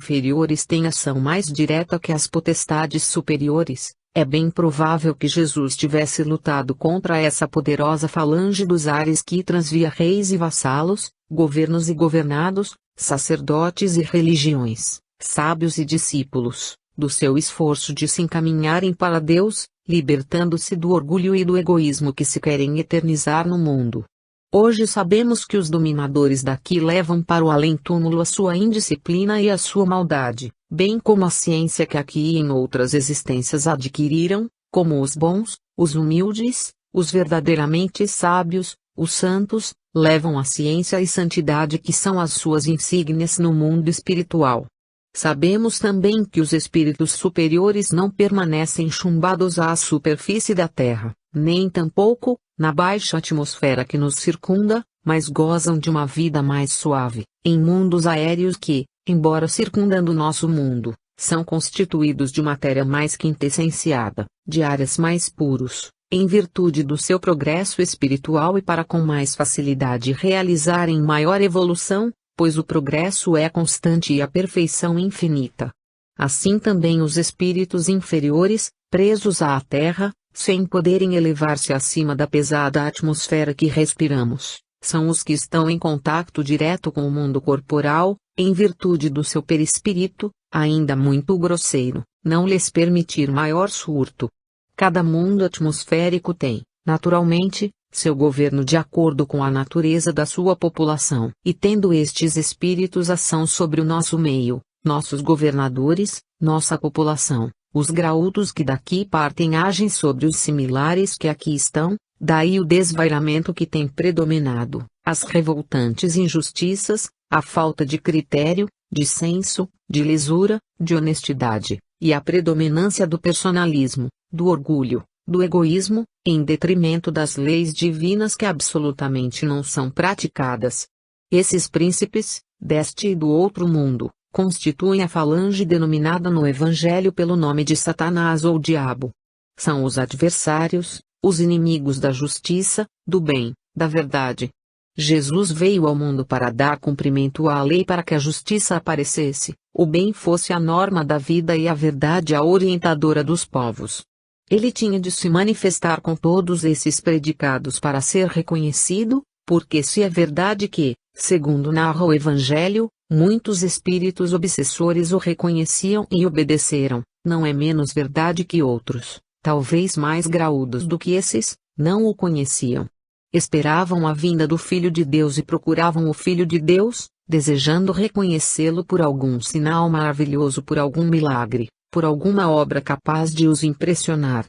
inferiores têm ação mais direta que as potestades superiores, é bem provável que Jesus tivesse lutado contra essa poderosa falange dos ares que transvia reis e vassalos, governos e governados, sacerdotes e religiões, sábios e discípulos, do seu esforço de se encaminharem para Deus, libertando-se do orgulho e do egoísmo que se querem eternizar no mundo. Hoje sabemos que os dominadores daqui levam para o além-túmulo a sua indisciplina e a sua maldade, bem como a ciência que aqui e em outras existências adquiriram, como os bons, os humildes, os verdadeiramente sábios, os santos, levam a ciência e santidade que são as suas insígnias no mundo espiritual. Sabemos também que os espíritos superiores não permanecem chumbados à superfície da Terra, nem tampouco na baixa atmosfera que nos circunda, mas gozam de uma vida mais suave, em mundos aéreos que, embora circundando nosso mundo, são constituídos de matéria mais quintessenciada, de ares mais puros, em virtude do seu progresso espiritual e para com mais facilidade realizarem maior evolução, pois o progresso é constante e a perfeição infinita. Assim também os espíritos inferiores, presos à Terra, sem poderem elevar-se acima da pesada atmosfera que respiramos, são os que estão em contato direto com o mundo corporal, em virtude do seu perispírito, ainda muito grosseiro, não lhes permitir maior surto. Cada mundo atmosférico tem, naturalmente, seu governo de acordo com a natureza da sua população. E tendo estes espíritos ação sobre o nosso meio, nossos governadores, nossa população, os graúdos que daqui partem agem sobre os similares que aqui estão, daí o desvairamento que tem predominado, as revoltantes injustiças, a falta de critério, de senso, de lisura, de honestidade, e a predominância do personalismo, do orgulho, do egoísmo, em detrimento das leis divinas que absolutamente não são praticadas. Esses príncipes, deste e do outro mundo, constituem a falange denominada no Evangelho pelo nome de Satanás ou Diabo. São os adversários, os inimigos da justiça, do bem, da verdade. Jesus veio ao mundo para dar cumprimento à lei para que a justiça aparecesse, o bem fosse a norma da vida e a verdade a orientadora dos povos. Ele tinha de se manifestar com todos esses predicados para ser reconhecido, porque se é verdade que, segundo narra o Evangelho, muitos espíritos obsessores o reconheciam e obedeceram, não é menos verdade que outros, talvez mais graúdos do que esses, não o conheciam. Esperavam a vinda do Filho de Deus e procuravam o Filho de Deus, desejando reconhecê-lo por algum sinal maravilhoso, por algum milagre, por alguma obra capaz de os impressionar.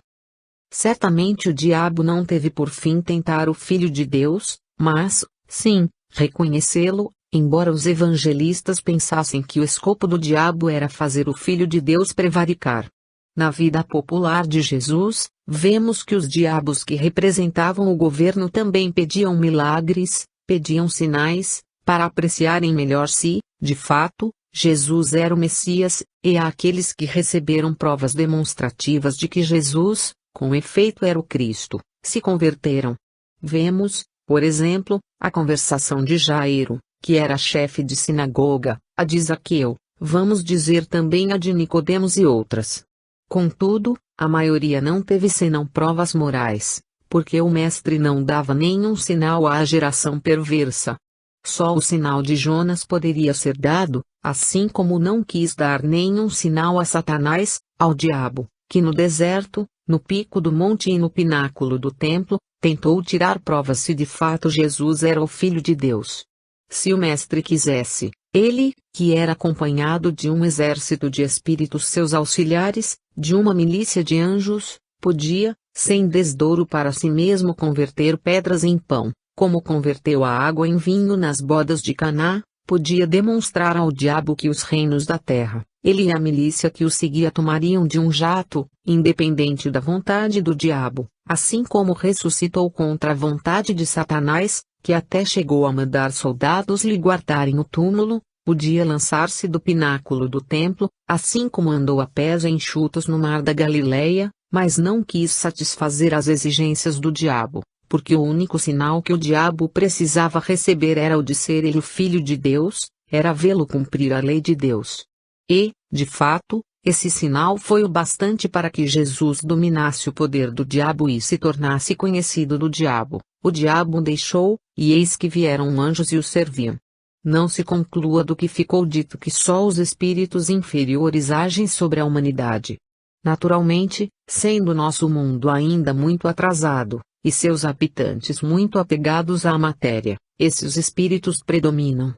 Certamente o diabo não teve por fim tentar o Filho de Deus, mas, sim, reconhecê-lo, embora os evangelistas pensassem que o escopo do diabo era fazer o Filho de Deus prevaricar. Na vida popular de Jesus, vemos que os diabos que representavam o governo também pediam milagres, pediam sinais, para apreciarem melhor se, de fato, Jesus era o Messias, e àqueles que receberam provas demonstrativas de que Jesus, com efeito era o Cristo, se converteram. Vemos, por exemplo, a conversação de Jairo, que era chefe de sinagoga, a de Zaqueu, vamos dizer também a de Nicodemos e outras. Contudo, a maioria não teve senão provas morais, porque o Mestre não dava nenhum sinal à geração perversa. Só o sinal de Jonas poderia ser dado, assim como não quis dar nenhum sinal a Satanás, ao diabo, que no deserto, no pico do monte e no pináculo do templo, tentou tirar provas se de fato Jesus era o Filho de Deus. Se o Mestre quisesse, ele, que era acompanhado de um exército de espíritos seus auxiliares, de uma milícia de anjos, podia, sem desdouro para si mesmo converter pedras em pão, como converteu a água em vinho nas bodas de Caná, podia demonstrar ao diabo que os reinos da terra, ele e a milícia que o seguia tomariam de um jato, independente da vontade do diabo, assim como ressuscitou contra a vontade de Satanás, que até chegou a mandar soldados lhe guardarem o túmulo, podia lançar-se do pináculo do templo, assim como andou a pés enxutos no mar da Galileia, mas não quis satisfazer as exigências do diabo, porque o único sinal que o diabo precisava receber era o de ser ele o Filho de Deus, era vê-lo cumprir a lei de Deus. E, de fato, esse sinal foi o bastante para que Jesus dominasse o poder do diabo e se tornasse conhecido do diabo. O diabo o deixou, e eis que vieram anjos e o serviam. Não se conclua do que ficou dito que só os espíritos inferiores agem sobre a humanidade. Naturalmente, sendo nosso mundo ainda muito atrasado, e seus habitantes muito apegados à matéria, esses espíritos predominam.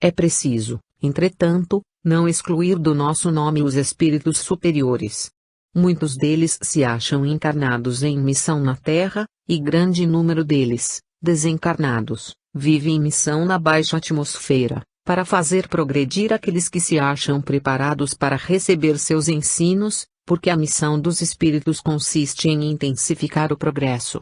É preciso, entretanto, não excluir do nosso nome os espíritos superiores. Muitos deles se acham encarnados em missão na Terra, e grande número deles, desencarnados, vive em missão na baixa atmosfera, para fazer progredir aqueles que se acham preparados para receber seus ensinos, porque a missão dos espíritos consiste em intensificar o progresso.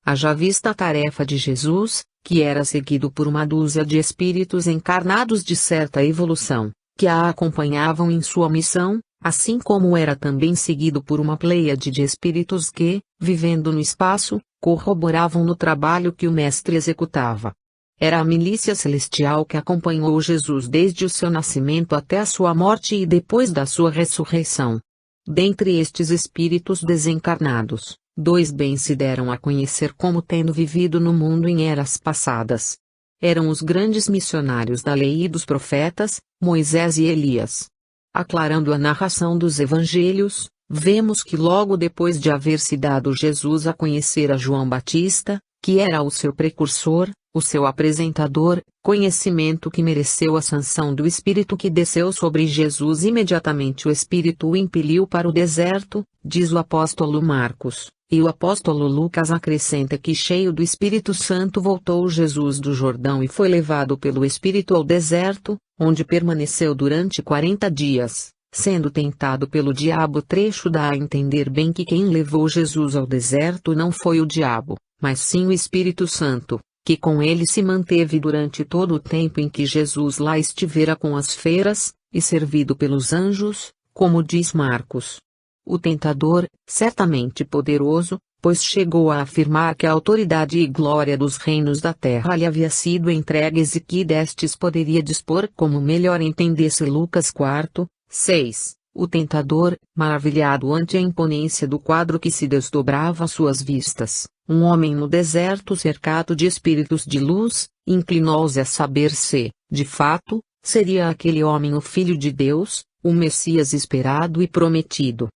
Haja vista a tarefa de Jesus, que era seguido por uma dúzia de espíritos encarnados de certa evolução, que a acompanhavam em sua missão, assim como era também seguido por uma pleiade de espíritos que, vivendo no espaço, corroboravam no trabalho que o Mestre executava. Era a milícia celestial que acompanhou Jesus desde o seu nascimento até a sua morte e depois da sua ressurreição. Dentre estes espíritos desencarnados, 2 bem se deram a conhecer como tendo vivido no mundo em eras passadas. Eram os grandes missionários da lei e dos profetas, Moisés e Elias. Aclarando a narração dos evangelhos, vemos que logo depois de haver-se dado Jesus a conhecer a João Batista, que era o seu precursor, o seu apresentador, conhecimento que mereceu a sanção do Espírito que desceu sobre Jesus, imediatamente o Espírito o impeliu para o deserto, diz o apóstolo Marcos, e o apóstolo Lucas acrescenta que cheio do Espírito Santo voltou Jesus do Jordão e foi levado pelo Espírito ao deserto, onde permaneceu durante 40 dias, sendo tentado pelo diabo. Trecho dá a entender bem que quem levou Jesus ao deserto não foi o diabo, mas sim o Espírito Santo, que com ele se manteve durante todo o tempo em que Jesus lá estivera com as feras, e servido pelos anjos, como diz Marcos. O tentador, certamente poderoso, pois chegou a afirmar que a autoridade e glória dos reinos da terra lhe havia sido entregues e que destes poderia dispor como melhor entendesse. Lucas 4:6. O tentador, maravilhado ante a imponência do quadro que se desdobrava às suas vistas, um homem no deserto cercado de espíritos de luz, inclinou-se a saber se, de fato, seria aquele homem o Filho de Deus, o Messias esperado e prometido.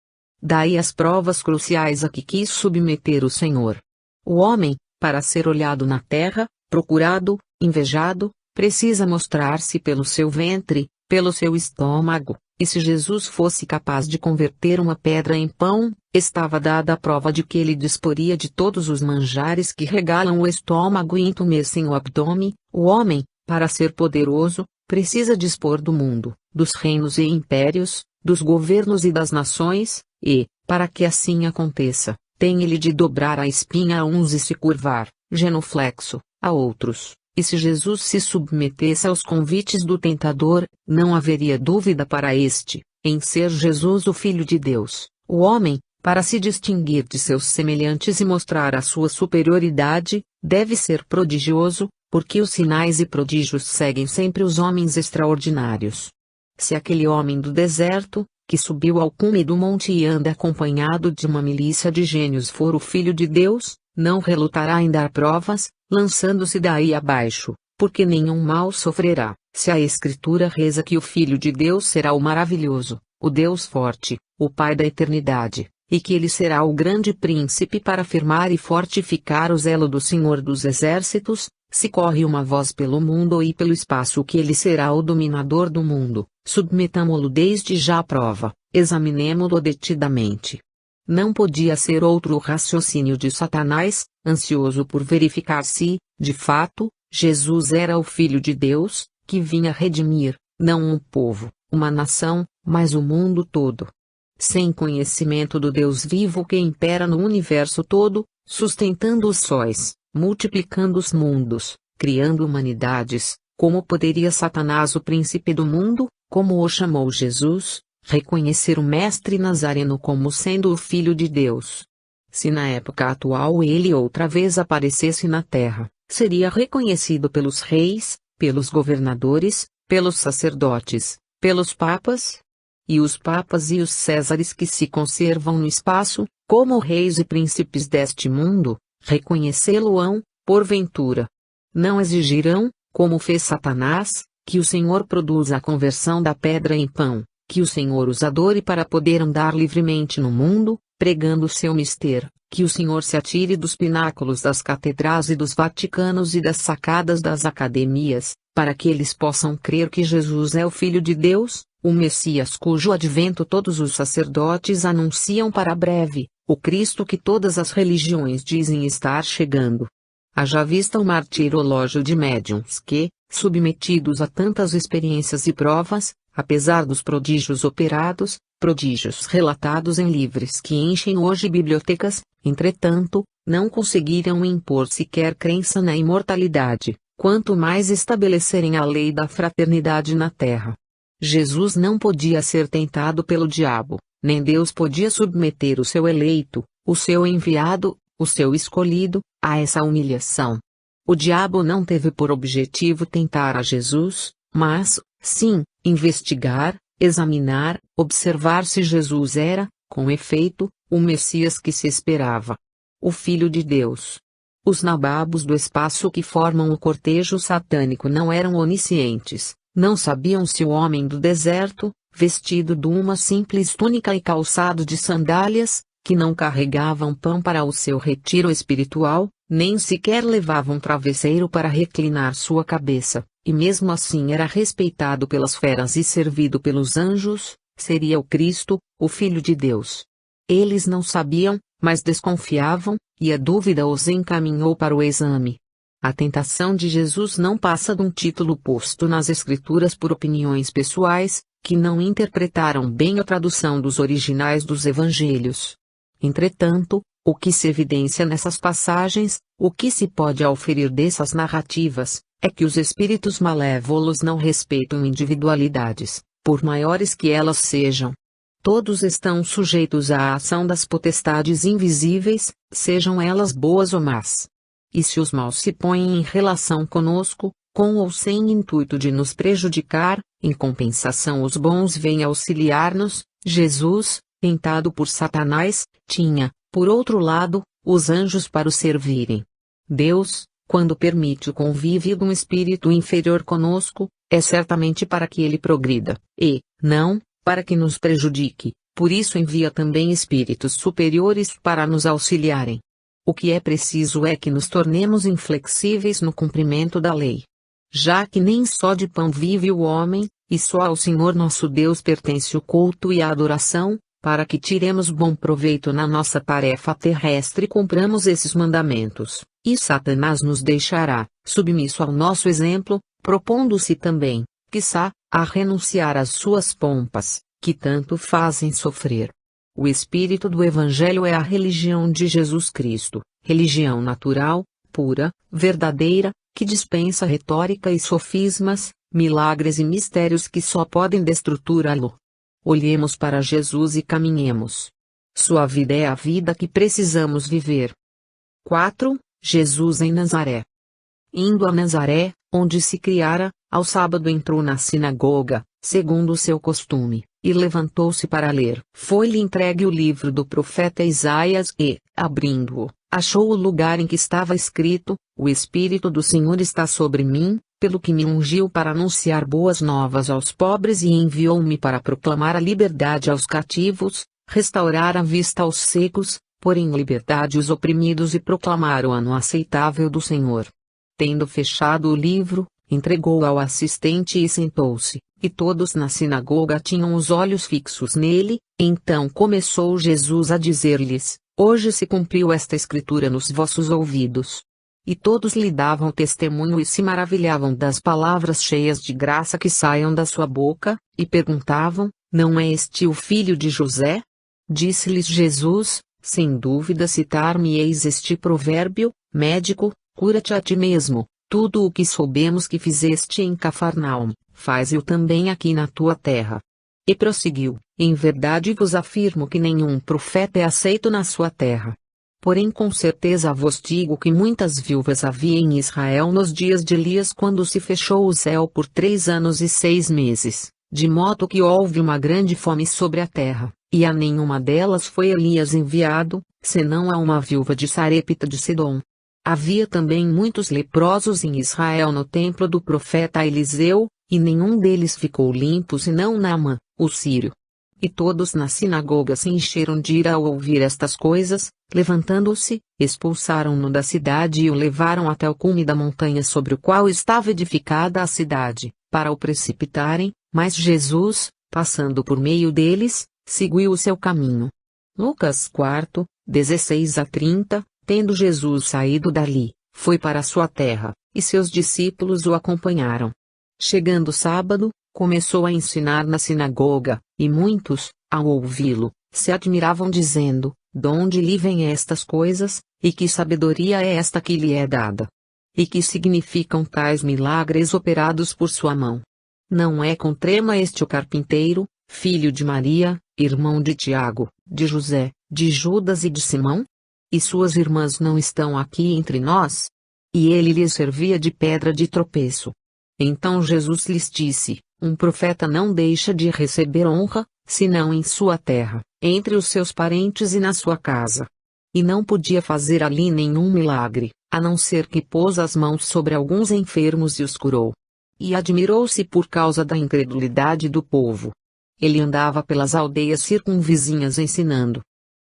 Daí as provas cruciais a que quis submeter o Senhor. O homem, para ser olhado na terra, procurado, invejado, precisa mostrar-se pelo seu ventre, pelo seu estômago, e se Jesus fosse capaz de converter uma pedra em pão, estava dada a prova de que ele disporia de todos os manjares que regalam o estômago e entumecem o abdômen. O homem, para ser poderoso, precisa dispor do mundo, dos reinos e impérios, dos governos e das nações, e, para que assim aconteça, tem ele de dobrar a espinha a uns e se curvar, genuflexo, a outros. E se Jesus se submetesse aos convites do tentador, não haveria dúvida para este, em ser Jesus o Filho de Deus. O homem, para se distinguir de seus semelhantes e mostrar a sua superioridade, deve ser prodigioso, porque os sinais e prodígios seguem sempre os homens extraordinários. Se aquele homem do deserto, que subiu ao cume do monte e anda acompanhado de uma milícia de gênios, for o Filho de Deus, não relutará em dar provas, lançando-se daí abaixo, porque nenhum mal sofrerá. Se a Escritura reza que o Filho de Deus será o maravilhoso, o Deus forte, o Pai da eternidade, e que ele será o grande príncipe para firmar e fortificar o zelo do Senhor dos Exércitos, se corre uma voz pelo mundo e pelo espaço que ele será o dominador do mundo, submetamo-lo desde já à prova, examinemo-lo detidamente. Não podia ser outro o raciocínio de Satanás, ansioso por verificar se, de fato, Jesus era o Filho de Deus, que vinha redimir, não um povo, uma nação, mas o mundo todo. Sem conhecimento do Deus vivo que impera no universo todo, sustentando os sóis, multiplicando os mundos, criando humanidades, como poderia Satanás, o príncipe do mundo, como o chamou Jesus, reconhecer o Mestre Nazareno como sendo o Filho de Deus? Se na época atual ele outra vez aparecesse na terra, seria reconhecido pelos reis, pelos governadores, pelos sacerdotes, pelos papas? e os papas e os césares que se conservam no espaço, como reis e príncipes deste mundo, reconhecê-lo-ão, porventura. Não exigirão, como fez Satanás, que o Senhor produza a conversão da pedra em pão, que o Senhor os adore para poder andar livremente no mundo, pregando o seu mistério, que o Senhor se atire dos pináculos das catedrais e dos vaticanos e das sacadas das academias, para que eles possam crer que Jesus é o Filho de Deus, o Messias cujo advento todos os sacerdotes anunciam para breve, o Cristo que todas as religiões dizem estar chegando. Haja vista o martirológio de médiuns que, submetidos a tantas experiências e provas, apesar dos prodígios operados, prodígios relatados em livros que enchem hoje bibliotecas, entretanto, não conseguiram impor sequer crença na imortalidade, quanto mais estabelecerem a lei da fraternidade na terra. Jesus não podia ser tentado pelo diabo, nem Deus podia submeter o seu eleito, o seu enviado, o seu escolhido, a essa humilhação. O diabo não teve por objetivo tentar a Jesus, mas, sim, investigar, examinar, observar se Jesus era, com efeito, o Messias que se esperava. O Filho de Deus. Os nababos do espaço que formam o cortejo satânico não eram oniscientes, não sabiam se o homem do deserto, vestido de uma simples túnica e calçado de sandálias, que não carregavam pão para o seu retiro espiritual, nem sequer levavam travesseiro para reclinar sua cabeça, e mesmo assim era respeitado pelas feras e servido pelos anjos, seria o Cristo, o Filho de Deus. Eles não sabiam, mas desconfiavam, e a dúvida os encaminhou para o exame. A tentação de Jesus não passa de um título posto nas Escrituras por opiniões pessoais, que não interpretaram bem a tradução dos originais dos Evangelhos. Entretanto, o que se evidencia nessas passagens, o que se pode auferir dessas narrativas, é que os espíritos malévolos não respeitam individualidades, por maiores que elas sejam. Todos estão sujeitos à ação das potestades invisíveis, sejam elas boas ou más. E se os maus se põem em relação conosco, com ou sem intuito de nos prejudicar, em compensação os bons vêm auxiliar-nos, Jesus, tentado por Satanás, tinha, por outro lado, os anjos para o servirem. Deus, quando permite o convívio de um espírito inferior conosco, é certamente para que ele progrida, e, não, para que nos prejudique, por isso envia também espíritos superiores para nos auxiliarem. O que é preciso é que nos tornemos inflexíveis no cumprimento da lei. Já que nem só de pão vive o homem, e só ao Senhor nosso Deus pertence o culto e a adoração, para que tiremos bom proveito na nossa tarefa terrestre e cumpramos esses mandamentos, e Satanás nos deixará, submisso ao nosso exemplo, propondo-se também, quiçá, a renunciar às suas pompas, que tanto fazem sofrer. O espírito do Evangelho é a religião de Jesus Cristo, religião natural, pura, verdadeira, que dispensa retórica e sofismas, milagres e mistérios que só podem destruturá-lo. Olhemos para Jesus e caminhemos. Sua vida é a vida que precisamos viver. 4. Jesus em Nazaré. Indo a Nazaré, onde se criara, ao sábado entrou na sinagoga, segundo o seu costume, e levantou-se para ler. Foi-lhe entregue o livro do profeta Isaías e, abrindo-o, achou o lugar em que estava escrito: O Espírito do Senhor está sobre mim, pelo que me ungiu para anunciar boas novas aos pobres e enviou-me para proclamar a liberdade aos cativos, restaurar a vista aos secos, pôr em liberdade os oprimidos e proclamar o ano aceitável do Senhor. Tendo fechado o livro, entregou-o ao assistente e sentou-se, e todos na sinagoga tinham os olhos fixos nele. Então começou Jesus a dizer-lhes: Hoje se cumpriu esta escritura nos vossos ouvidos. E todos lhe davam testemunho e se maravilhavam das palavras cheias de graça que saiam da sua boca, e perguntavam: Não é este o filho de José? Disse-lhes Jesus: Sem dúvida citar-me-eis este provérbio: Médico, cura-te a ti mesmo. Tudo o que soubemos que fizeste em Cafarnaum, faze-o também aqui na tua terra. E prosseguiu: Em verdade vos afirmo que nenhum profeta é aceito na sua terra. Porém com certeza vos digo que muitas viúvas havia em Israel nos dias de Elias, quando se fechou o céu por 3 anos e 6 meses, de modo que houve uma grande fome sobre a terra, e a nenhuma delas foi Elias enviado, senão a uma viúva de Sarepta de Sidom. Havia também muitos leprosos em Israel no templo do profeta Eliseu, e nenhum deles ficou limpo senão Naamã, o sírio. E todos na sinagoga se encheram de ira ao ouvir estas coisas, levantando-se, expulsaram-no da cidade e o levaram até o cume da montanha sobre o qual estava edificada a cidade, para o precipitarem, mas Jesus, passando por meio deles, seguiu o seu caminho. Lucas 4, 16-30. Tendo Jesus saído dali, foi para a sua terra, e seus discípulos o acompanharam. Chegando o sábado, começou a ensinar na sinagoga, e muitos, ao ouvi-lo, se admiravam dizendo: "Donde lhe vêm estas coisas, e que sabedoria é esta que lhe é dada? E que significam tais milagres operados por sua mão? Não é com trema este o carpinteiro, filho de Maria, irmão de Tiago, de José, de Judas e de Simão? E suas irmãs não estão aqui entre nós?" E ele lhes servia de pedra de tropeço. Então Jesus lhes disse: "Um profeta não deixa de receber honra, senão em sua terra, entre os seus parentes e na sua casa." E não podia fazer ali nenhum milagre, a não ser que pôs as mãos sobre alguns enfermos e os curou. E admirou-se por causa da incredulidade do povo. Ele andava pelas aldeias circunvizinhas ensinando.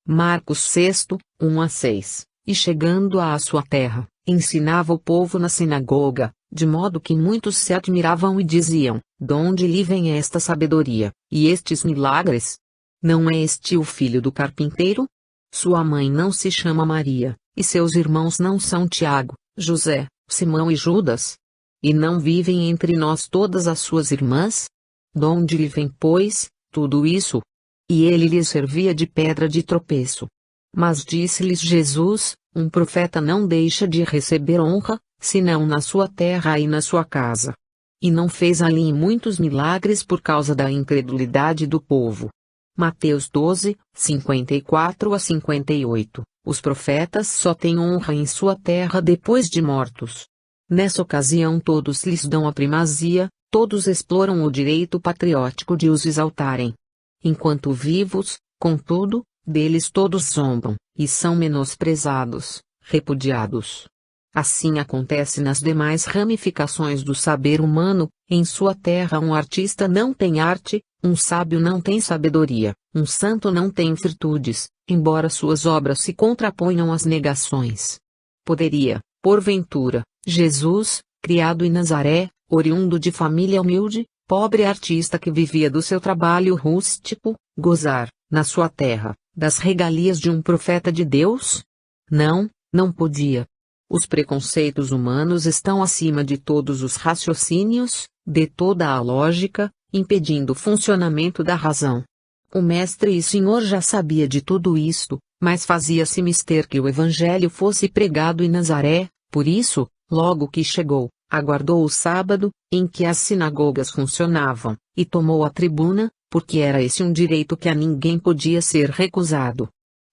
Marcos 6, 1-6. E chegando à sua terra, ensinava o povo na sinagoga, de modo que muitos se admiravam e diziam: "Donde lhe vem esta sabedoria, e estes milagres? Não é este o filho do carpinteiro? Sua mãe não se chama Maria, e seus irmãos não são Tiago, José, Simão e Judas? E não vivem entre nós todas as suas irmãs? Donde lhe vem, pois, tudo isso?" E ele lhes servia de pedra de tropeço. Mas disse-lhes Jesus: "Um profeta não deixa de receber honra, senão na sua terra e na sua casa." E não fez ali muitos milagres por causa da incredulidade do povo. Mateus 12, 54-58. Os profetas só têm honra em sua terra depois de mortos. Nessa ocasião todos lhes dão a primazia, todos exploram o direito patriótico de os exaltarem. Enquanto vivos, contudo, deles todos zombam, e são menosprezados, repudiados. Assim acontece nas demais ramificações do saber humano. Em sua terra um artista não tem arte, um sábio não tem sabedoria, um santo não tem virtudes, embora suas obras se contraponham às negações. Poderia, porventura, Jesus, criado em Nazaré, oriundo de família humilde, pobre artista que vivia do seu trabalho rústico, gozar, na sua terra, das regalias de um profeta de Deus? Não, não podia. Os preconceitos humanos estão acima de todos os raciocínios, de toda a lógica, impedindo o funcionamento da razão. O Mestre e Senhor já sabia de tudo isto, mas fazia-se mister que o Evangelho fosse pregado em Nazaré, por isso, logo que chegou, aguardou o sábado, em que as sinagogas funcionavam, e tomou a tribuna, porque era esse um direito que a ninguém podia ser recusado.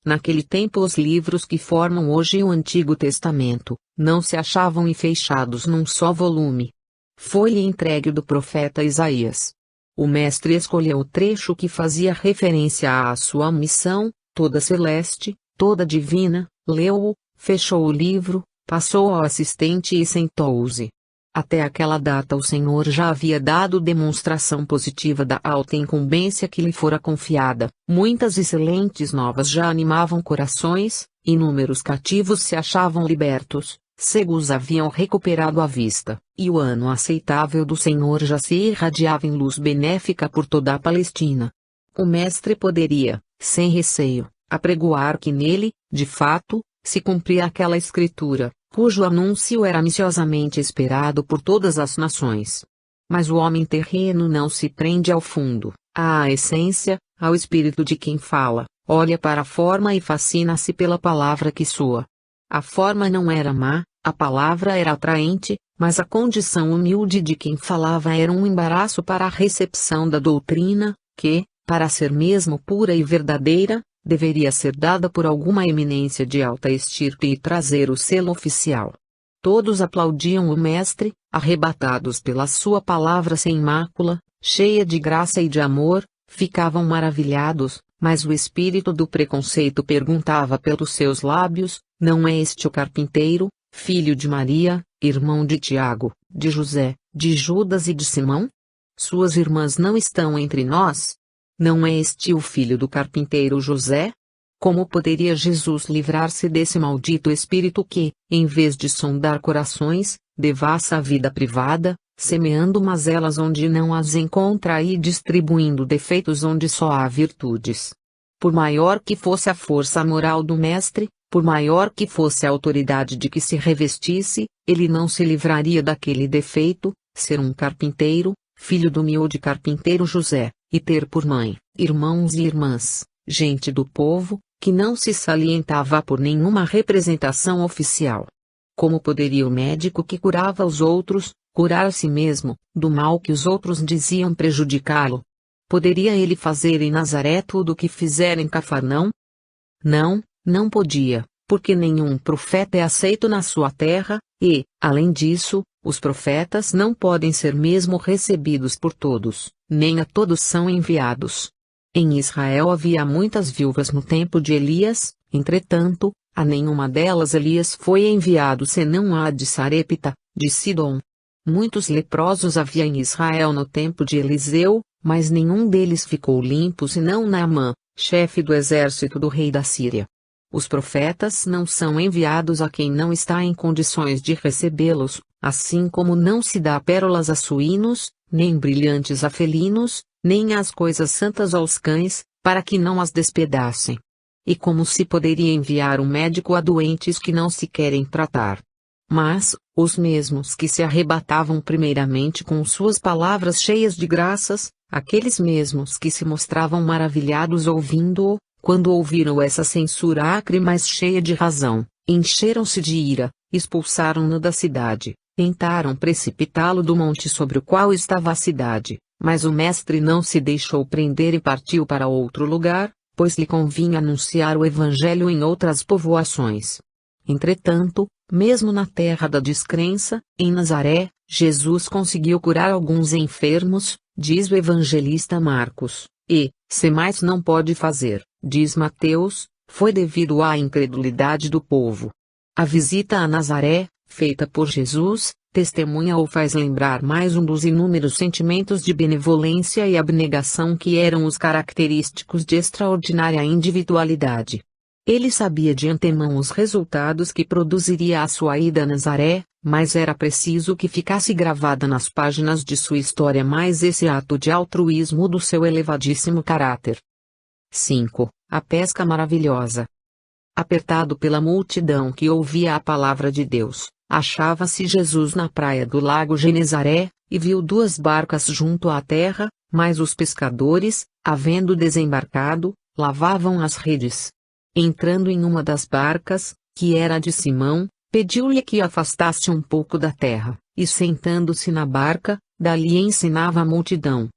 Naquele tempo os livros que formam hoje o Antigo Testamento, não se achavam fechados num só volume. Foi-lhe entregue do profeta Isaías. O mestre escolheu o trecho que fazia referência à sua missão, toda celeste, toda divina, leu-o, fechou o livro, passou ao assistente e sentou-se. Até aquela data o Senhor já havia dado demonstração positiva da alta incumbência que lhe fora confiada. Muitas excelentes novas já animavam corações, inúmeros cativos se achavam libertos, cegos haviam recuperado a vista, e o ano aceitável do Senhor já se irradiava em luz benéfica por toda a Palestina. O mestre poderia, sem receio, apregoar que nele, de fato, se cumpria aquela escritura, cujo anúncio era ansiosamente esperado por todas as nações. Mas o homem terreno não se prende ao fundo, à essência, ao espírito de quem fala, olha para a forma e fascina-se pela palavra que soa. A forma não era má, a palavra era atraente, mas a condição humilde de quem falava era um embaraço para a recepção da doutrina, que, para ser mesmo pura e verdadeira, deveria ser dada por alguma eminência de alta estirpe e trazer o selo oficial. Todos aplaudiam o mestre, arrebatados pela sua palavra sem mácula, cheia de graça e de amor, ficavam maravilhados, mas o espírito do preconceito perguntava pelos seus lábios: não é este o carpinteiro, filho de Maria, irmão de Tiago, de José, de Judas e de Simão? Suas irmãs não estão entre nós? Não é este o filho do carpinteiro José? Como poderia Jesus livrar-se desse maldito espírito que, em vez de sondar corações, devassa a vida privada, semeando mazelas onde não as encontra e distribuindo defeitos onde só há virtudes? Por maior que fosse a força moral do mestre, por maior que fosse a autoridade de que se revestisse, ele não se livraria daquele defeito: ser um carpinteiro, filho do humilde carpinteiro José, e ter por mãe, irmãos e irmãs, gente do povo, que não se salientava por nenhuma representação oficial. Como poderia o médico que curava os outros, curar a si mesmo, do mal que os outros diziam prejudicá-lo? Poderia ele fazer em Nazaré tudo o que fizera em Cafarnaum? Não, não podia, porque nenhum profeta é aceito na sua terra, e, além disso, os profetas não podem ser mesmo recebidos por todos, nem a todos são enviados. Em Israel havia muitas viúvas no tempo de Elias, entretanto, a nenhuma delas Elias foi enviado senão a de Sarepta, de Sidom. Muitos leprosos havia em Israel no tempo de Eliseu, mas nenhum deles ficou limpo senão Naamã, chefe do exército do rei da Síria. Os profetas não são enviados a quem não está em condições de recebê-los, assim como não se dá pérolas a suínos, nem brilhantes a felinos, nem as coisas santas aos cães, para que não as despedacem. E como se poderia enviar um médico a doentes que não se querem tratar? Mas, os mesmos que se arrebatavam primeiramente com suas palavras cheias de graças, aqueles mesmos que se mostravam maravilhados ouvindo-o, quando ouviram essa censura acre mas cheia de razão, encheram-se de ira, expulsaram-no da cidade, tentaram precipitá-lo do monte sobre o qual estava a cidade, mas o mestre não se deixou prender e partiu para outro lugar, pois lhe convinha anunciar o evangelho em outras povoações. Entretanto, mesmo na terra da descrença, em Nazaré, Jesus conseguiu curar alguns enfermos, diz o evangelista Marcos, e, se mais não pode fazer, diz Mateus, foi devido à incredulidade do povo. A visita a Nazaré, feita por Jesus, testemunha ou faz lembrar mais um dos inúmeros sentimentos de benevolência e abnegação que eram os característicos de extraordinária individualidade. Ele sabia de antemão os resultados que produziria a sua ida a Nazaré, mas era preciso que ficasse gravada nas páginas de sua história mais esse ato de altruísmo do seu elevadíssimo caráter. 5. A pesca maravilhosa. Apertado pela multidão que ouvia a palavra de Deus, achava-se Jesus na praia do lago Genezaré, e viu duas barcas junto à terra, mas os pescadores, havendo desembarcado, lavavam as redes. Entrando em uma das barcas, que era de Simão, pediu-lhe que afastasse um pouco da terra, e sentando-se na barca, dali ensinava a multidão.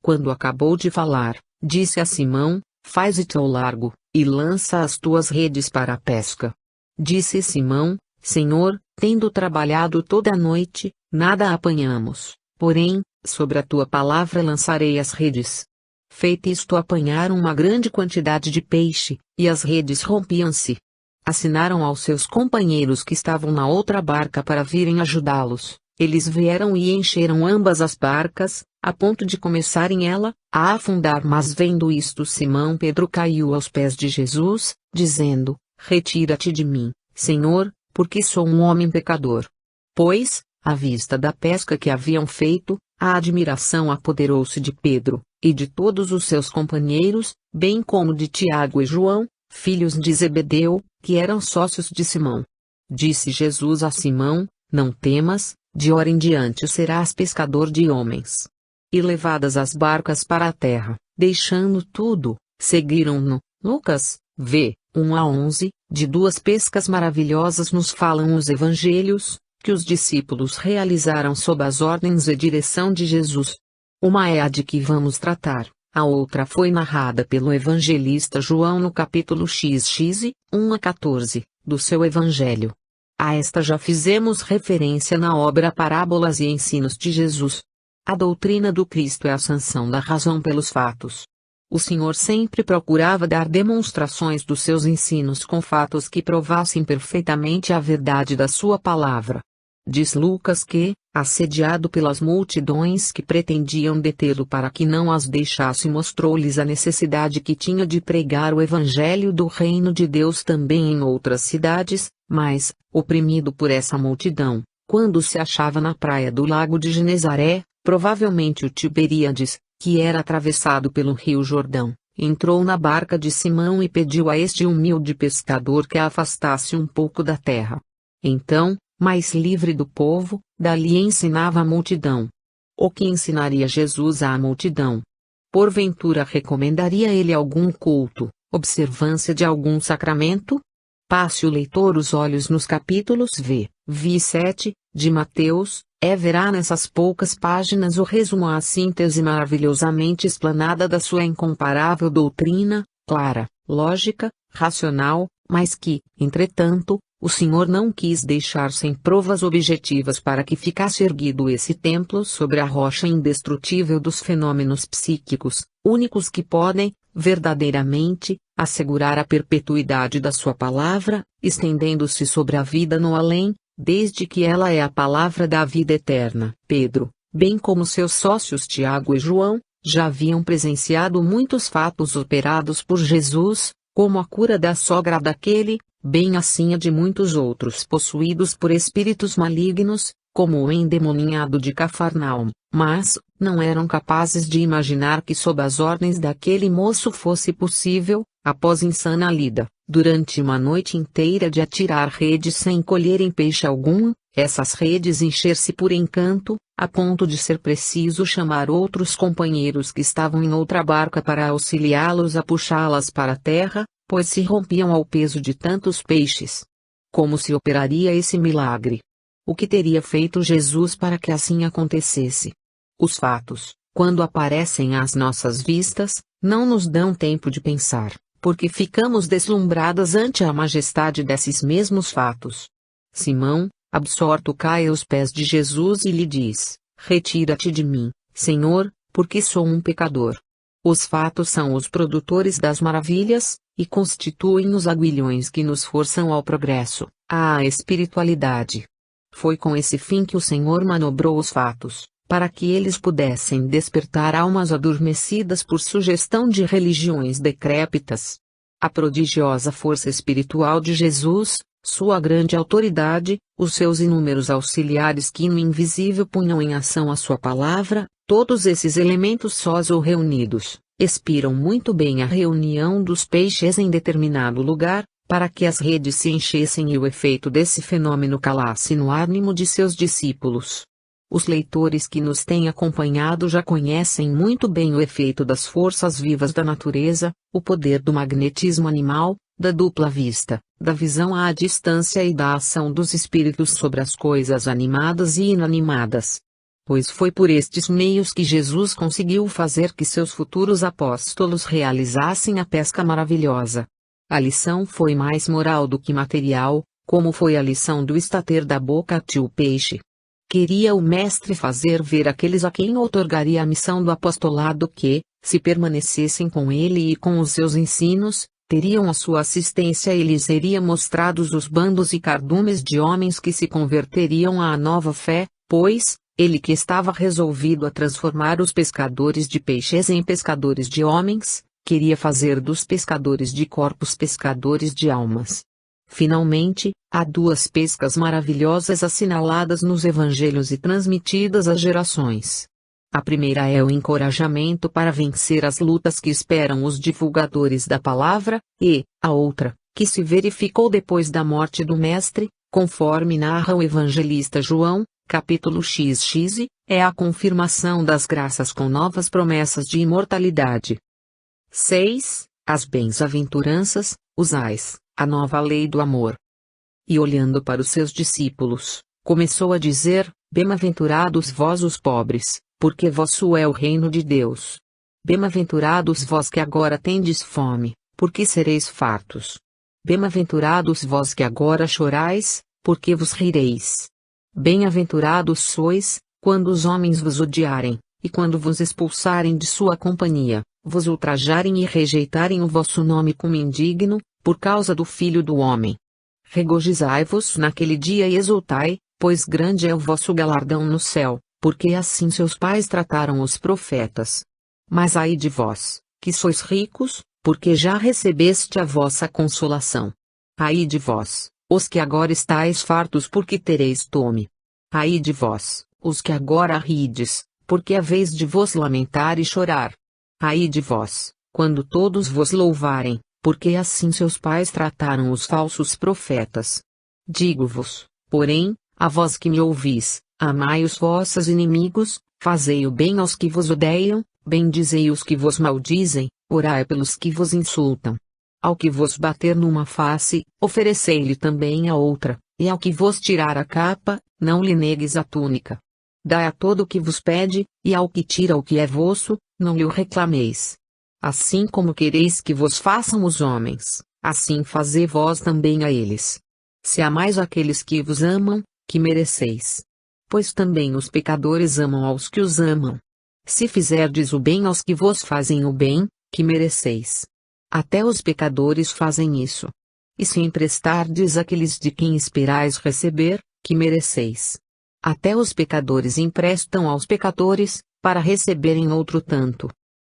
Quando acabou de falar, disse a Simão: faze-te ao largo, e lança as tuas redes para a pesca. Disse Simão: Senhor, tendo trabalhado toda a noite, nada apanhamos, porém, sobre a tua palavra lançarei as redes. Feito isto, apanharam uma grande quantidade de peixe, e as redes rompiam-se. Assinaram aos seus companheiros que estavam na outra barca para virem ajudá-los. Eles vieram e encheram ambas as barcas, a ponto de começarem ela a afundar. Mas vendo isto, Simão Pedro caiu aos pés de Jesus, dizendo: retira-te de mim, Senhor, porque sou um homem pecador. Pois, à vista da pesca que haviam feito, a admiração apoderou-se de Pedro, e de todos os seus companheiros, bem como de Tiago e João, filhos de Zebedeu, que eram sócios de Simão. Disse Jesus a Simão: não temas, de hora em diante serás pescador de homens. E levadas as barcas para a terra, deixando tudo, seguiram-no. Lucas, v. 1-11, de duas pescas maravilhosas nos falam os evangelhos, que os discípulos realizaram sob as ordens e direção de Jesus. Uma é a de que vamos tratar, a outra foi narrada pelo evangelista João no capítulo XX, 1-14, do seu evangelho. A esta já fizemos referência na obra Parábolas e Ensinos de Jesus. A doutrina do Cristo é a sanção da razão pelos fatos. O Senhor sempre procurava dar demonstrações dos seus ensinos com fatos que provassem perfeitamente a verdade da sua palavra. Diz Lucas que, assediado pelas multidões que pretendiam detê-lo para que não as deixasse, mostrou-lhes a necessidade que tinha de pregar o evangelho do reino de Deus também em outras cidades, mas, oprimido por essa multidão, quando se achava na praia do lago de Genezaré, provavelmente o Tiberíades, que era atravessado pelo rio Jordão, entrou na barca de Simão e pediu a este humilde pescador que a afastasse um pouco da terra. Então, mais livre do povo, dali ensinava a multidão. O que ensinaria Jesus à multidão? Porventura recomendaria ele algum culto, observância de algum sacramento? Passe o leitor os olhos nos capítulos vi 7, de Mateus, verá nessas poucas páginas o resumo à síntese maravilhosamente explanada da sua incomparável doutrina, clara, lógica, racional, mas que, entretanto, o Senhor não quis deixar sem provas objetivas para que ficasse erguido esse templo sobre a rocha indestrutível dos fenômenos psíquicos, únicos que podem, verdadeiramente, assegurar a perpetuidade da sua palavra, estendendo-se sobre a vida no além, desde que ela é a palavra da vida eterna. Pedro, bem como seus sócios Tiago e João, já haviam presenciado muitos fatos operados por Jesus, como a cura da sogra daquele, bem assim a de muitos outros possuídos por espíritos malignos, como o endemoninhado de Cafarnaum, mas não eram capazes de imaginar que sob as ordens daquele moço fosse possível, após insana lida, durante uma noite inteira de atirar redes sem colherem peixe algum, essas redes encher-se por encanto, a ponto de ser preciso chamar outros companheiros que estavam em outra barca para auxiliá-los a puxá-las para a terra, pois se rompiam ao peso de tantos peixes. Como se operaria esse milagre? O que teria feito Jesus para que assim acontecesse? Os fatos, quando aparecem às nossas vistas, não nos dão tempo de pensar, porque ficamos deslumbradas ante a majestade desses mesmos fatos. Simão, absorto, cai aos pés de Jesus e lhe diz: "Retira-te de mim, Senhor, porque sou um pecador." Os fatos são os produtores das maravilhas, e constituem os aguilhões que nos forçam ao progresso, à espiritualidade. Foi com esse fim que o Senhor manobrou os fatos, para que eles pudessem despertar almas adormecidas por sugestão de religiões decrépitas. A prodigiosa força espiritual de Jesus, sua grande autoridade, os seus inúmeros auxiliares que no invisível punham em ação a sua palavra, todos esses elementos sós ou reunidos, expiram muito bem a reunião dos peixes em determinado lugar, para que as redes se enchessem e o efeito desse fenômeno calasse no ânimo de seus discípulos. Os leitores que nos têm acompanhado já conhecem muito bem o efeito das forças vivas da natureza, o poder do magnetismo animal, da dupla vista, da visão à distância e da ação dos espíritos sobre as coisas animadas e inanimadas. Pois foi por estes meios que Jesus conseguiu fazer que seus futuros apóstolos realizassem a pesca maravilhosa. A lição foi mais moral do que material, como foi a lição do estater da boca até o peixe. Queria o Mestre fazer ver àqueles a quem outorgaria a missão do apostolado que, se permanecessem com ele e com os seus ensinos, teriam a sua assistência e lhes seria mostrados os bandos e cardumes de homens que se converteriam à nova fé, pois, ele que estava resolvido a transformar os pescadores de peixes em pescadores de homens, queria fazer dos pescadores de corpos pescadores de almas. Finalmente, há duas pescas maravilhosas assinaladas nos evangelhos e transmitidas às gerações. A primeira é o encorajamento para vencer as lutas que esperam os divulgadores da palavra, e, a outra, que se verificou depois da morte do Mestre, conforme narra o evangelista João, capítulo XX, é a confirmação das graças com novas promessas de imortalidade. 6. As bem-aventuranças, os ais, a nova lei do amor. E olhando para os seus discípulos, começou a dizer: Bem-aventurados vós os pobres, porque vosso é o reino de Deus. Bem-aventurados vós que agora tendes fome, porque sereis fartos. Bem-aventurados vós que agora chorais, porque vos rireis. Bem-aventurados sois, quando os homens vos odiarem, e quando vos expulsarem de sua companhia, vos ultrajarem e rejeitarem o vosso nome como indigno, por causa do Filho do Homem. Regozijai-vos naquele dia e exultai, pois grande é o vosso galardão no céu, porque assim seus pais trataram os profetas. Mas ai de vós, que sois ricos, porque já recebeste a vossa consolação. Ai de vós, os que agora estáis fartos, porque tereis fome. Ai de vós, os que agora rides, porque é vez de vos lamentar e chorar. Ai de vós, quando todos vos louvarem, porque assim seus pais trataram os falsos profetas. Digo-vos, porém, a vós que me ouvis, amai os vossos inimigos, fazei o bem aos que vos odeiam, bendizei os que vos maldizem, orai pelos que vos insultam. Ao que vos bater numa face, oferecei-lhe também a outra, e ao que vos tirar a capa, não lhe negues a túnica. Dai a todo o que vos pede, e ao que tira o que é vosso, não lhe o reclameis. Assim como quereis que vos façam os homens, assim fazei vós também a eles. Se amais aqueles que vos amam, que mereceis? Pois também os pecadores amam aos que os amam. Se fizerdes o bem aos que vos fazem o bem, que mereceis? Até os pecadores fazem isso. E se emprestardes àqueles de quem esperais receber, que mereceis? Até os pecadores emprestam aos pecadores, para receberem outro tanto.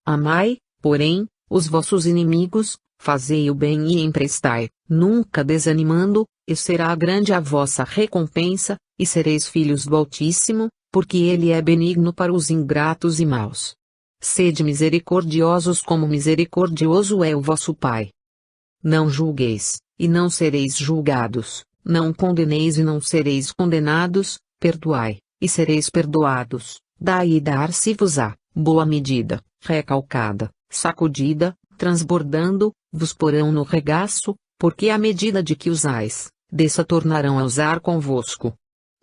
Amai, porém, os vossos inimigos, fazei o bem e emprestai, nunca desanimando, e será grande a vossa recompensa, e sereis filhos do Altíssimo, porque ele é benigno para os ingratos e maus. Sede misericordiosos como misericordioso é o vosso Pai. Não julgueis, e não sereis julgados, não condeneis e não sereis condenados, perdoai, e sereis perdoados, dai e dar-se-vos-á, boa medida, recalcada, sacudida, transbordando, vos porão no regaço, porque à medida de que usais, dessa tornarão a usar convosco.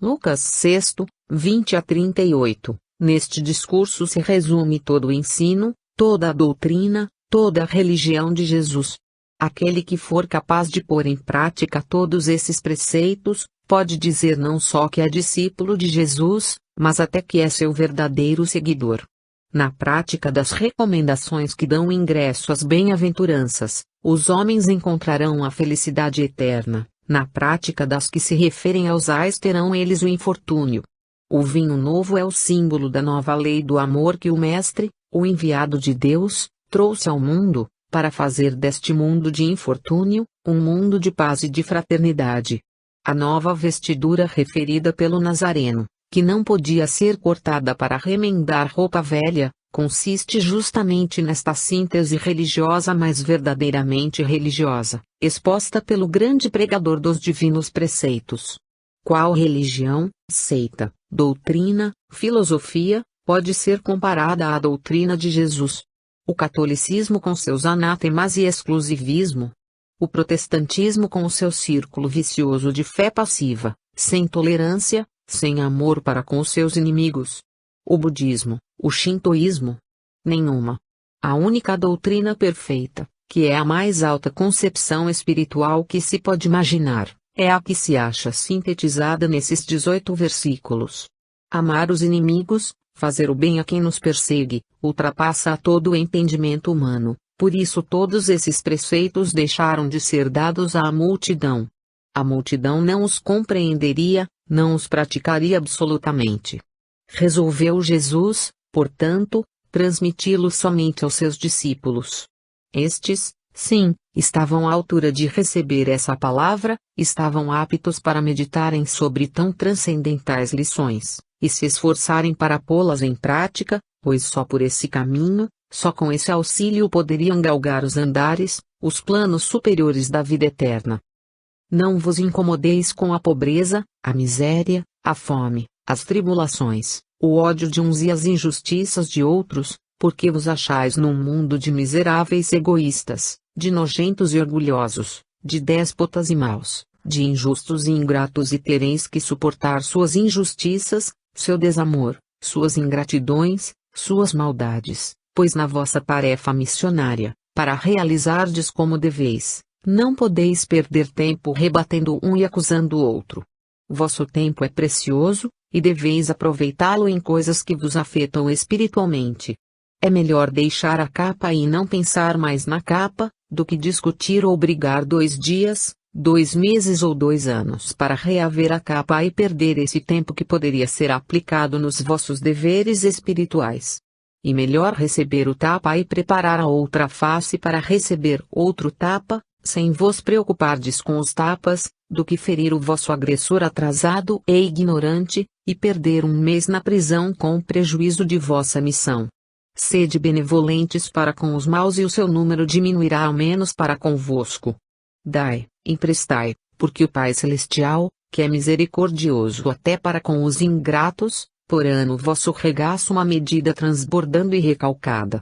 Lucas 6, 20-38. Neste discurso se resume todo o ensino, toda a doutrina, toda a religião de Jesus. Aquele que for capaz de pôr em prática todos esses preceitos, pode dizer não só que é discípulo de Jesus, mas até que é seu verdadeiro seguidor. Na prática das recomendações que dão ingresso às bem-aventuranças, os homens encontrarão a felicidade eterna. Na prática das que se referem aos ais terão eles o infortúnio. O vinho novo é o símbolo da nova lei do amor que o Mestre, o enviado de Deus, trouxe ao mundo, para fazer deste mundo de infortúnio, um mundo de paz e de fraternidade. A nova vestidura referida pelo Nazareno, que não podia ser cortada para remendar roupa velha, consiste justamente nesta síntese religiosa mais verdadeiramente religiosa, exposta pelo grande pregador dos divinos preceitos. Qual religião, seita, doutrina, filosofia, pode ser comparada à doutrina de Jesus? O catolicismo com seus anátemas e exclusivismo. O protestantismo com o seu círculo vicioso de fé passiva, sem tolerância, sem amor para com os seus inimigos. O budismo, o shintoísmo? Nenhuma. A única doutrina perfeita, que é a mais alta concepção espiritual que se pode imaginar, é a que se acha sintetizada nesses 18 versículos. Amar os inimigos, fazer o bem a quem nos persegue, ultrapassa a todo o entendimento humano, por isso todos esses preceitos deixaram de ser dados à multidão. A multidão não os compreenderia, não os praticaria absolutamente. Resolveu Jesus, portanto, transmiti-los somente aos seus discípulos. Estes, sim, estavam à altura de receber essa palavra, estavam aptos para meditarem sobre tão transcendentais lições, e se esforçarem para pô-las em prática, pois só por esse caminho, só com esse auxílio poderiam galgar os andares, os planos superiores da vida eterna. Não vos incomodeis com a pobreza, a miséria, a fome, as tribulações, o ódio de uns e as injustiças de outros, porque vos achais num mundo de miseráveis egoístas, de nojentos e orgulhosos, de déspotas e maus, de injustos e ingratos, e tereis que suportar suas injustiças, seu desamor, suas ingratidões, suas maldades, pois na vossa tarefa missionária, para realizardes como deveis, não podeis perder tempo rebatendo um e acusando o outro. Vosso tempo é precioso, e deveis aproveitá-lo em coisas que vos afetam espiritualmente. É melhor deixar a capa e não pensar mais na capa, do que discutir ou brigar 2 dias, 2 meses ou 2 anos para reaver a capa e perder esse tempo que poderia ser aplicado nos vossos deveres espirituais. E melhor receber o tapa e preparar a outra face para receber outro tapa, sem vos preocupardes com os tapas, do que ferir o vosso agressor atrasado e ignorante, e perder 1 mês na prisão com o prejuízo de vossa missão. Sede benevolentes para com os maus e o seu número diminuirá ao menos para convosco. Dai, emprestai, porque o Pai Celestial, que é misericordioso até para com os ingratos, porá no vosso regaço uma medida transbordando e recalcada.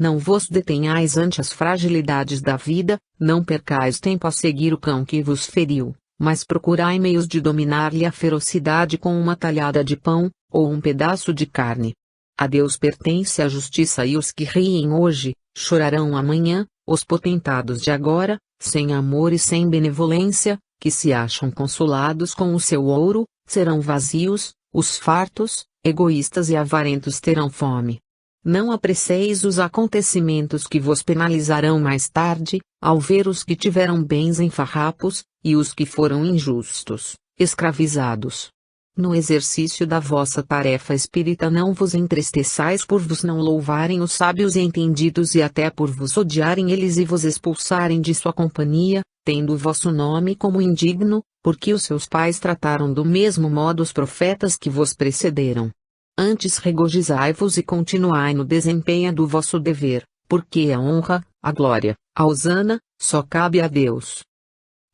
Não vos detenhais ante as fragilidades da vida, não percais tempo a seguir o cão que vos feriu, mas procurai meios de dominar-lhe a ferocidade com uma talhada de pão, ou um pedaço de carne. A Deus pertence a justiça e os que riem hoje, chorarão amanhã, os potentados de agora, sem amor e sem benevolência, que se acham consolados com o seu ouro, serão vazios, os fartos, egoístas e avarentos terão fome. Não apreceis os acontecimentos que vos penalizarão mais tarde, ao ver os que tiveram bens em farrapos, e os que foram injustos, escravizados. No exercício da vossa tarefa espírita não vos entristeçais por vos não louvarem os sábios e entendidos e até por vos odiarem eles e vos expulsarem de sua companhia, tendo o vosso nome como indigno, porque os seus pais trataram do mesmo modo os profetas que vos precederam. Antes regozijai-vos e continuai no desempenho do vosso dever, porque a honra, a glória, a hosana, só cabe a Deus.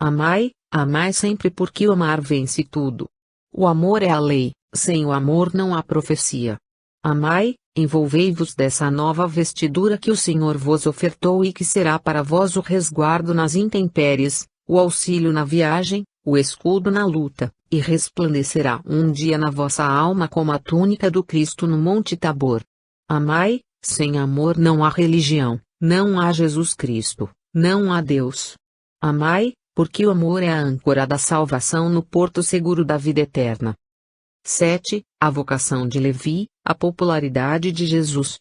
Amai, amai sempre porque o amar vence tudo. O amor é a lei, sem o amor não há profecia. Amai, envolvei-vos dessa nova vestidura que o Senhor vos ofertou e que será para vós o resguardo nas intempéries, o auxílio na viagem, o escudo na luta, e resplandecerá um dia na vossa alma como a túnica do Cristo no Monte Tabor. Amai, sem amor não há religião, não há Jesus Cristo, não há Deus. Amai, porque o amor é a âncora da salvação no porto seguro da vida eterna. 7. A vocação de Levi, a popularidade de Jesus.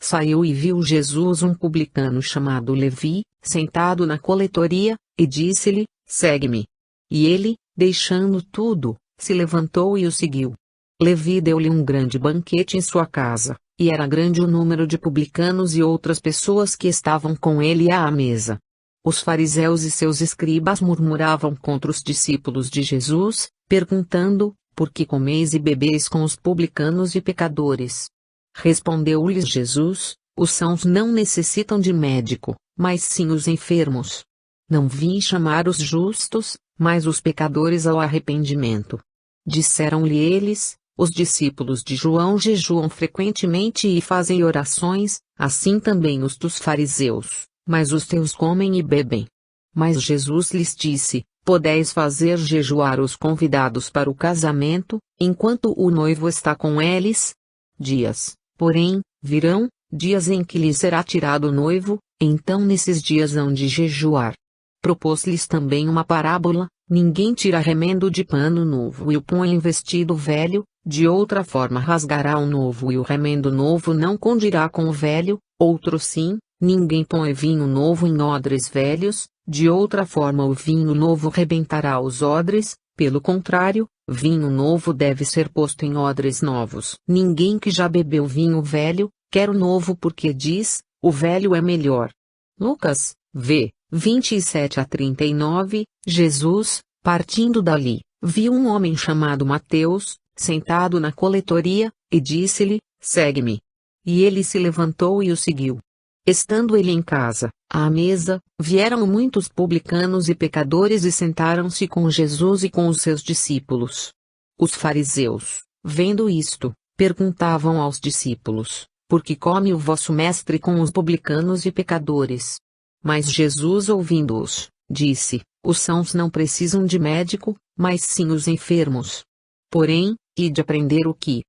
Saiu e viu Jesus um publicano chamado Levi, sentado na coletoria, e disse-lhe, segue-me. E ele, deixando tudo, se levantou e o seguiu. Levi deu-lhe um grande banquete em sua casa, e era grande o número de publicanos e outras pessoas que estavam com ele à mesa. Os fariseus e seus escribas murmuravam contra os discípulos de Jesus, perguntando, por que comeis e bebeis com os publicanos e pecadores? Respondeu-lhes Jesus, os sãos não necessitam de médico, mas sim os enfermos. Não vim chamar os justos, mas os pecadores ao arrependimento. Disseram-lhe eles, os discípulos de João jejuam frequentemente e fazem orações, assim também os dos fariseus, mas os teus comem e bebem. Mas Jesus lhes disse, podeis fazer jejuar os convidados para o casamento, enquanto o noivo está com eles? Dias, porém, virão, dias em que lhes será tirado o noivo, então nesses dias hão de jejuar. Propôs-lhes também uma parábola, ninguém tira remendo de pano novo e o põe em vestido velho, de outra forma rasgará o novo e o remendo novo não condirá com o velho, outro sim, ninguém põe vinho novo em odres velhos, de outra forma o vinho novo rebentará os odres, pelo contrário, vinho novo deve ser posto em odres novos. Ninguém que já bebeu vinho velho, quer o novo porque diz, o velho é melhor. Lucas, v. 27-39, Jesus, partindo dali, viu um homem chamado Mateus, sentado na coletoria, e disse-lhe, segue-me. E ele se levantou e o seguiu. Estando ele em casa, à mesa, vieram muitos publicanos e pecadores e sentaram-se com Jesus e com os seus discípulos. Os fariseus, vendo isto, perguntavam aos discípulos, por que come o vosso mestre com os publicanos e pecadores? Mas Jesus ouvindo-os, disse, os sãos não precisam de médico, mas sim os enfermos. Porém, ide aprender o que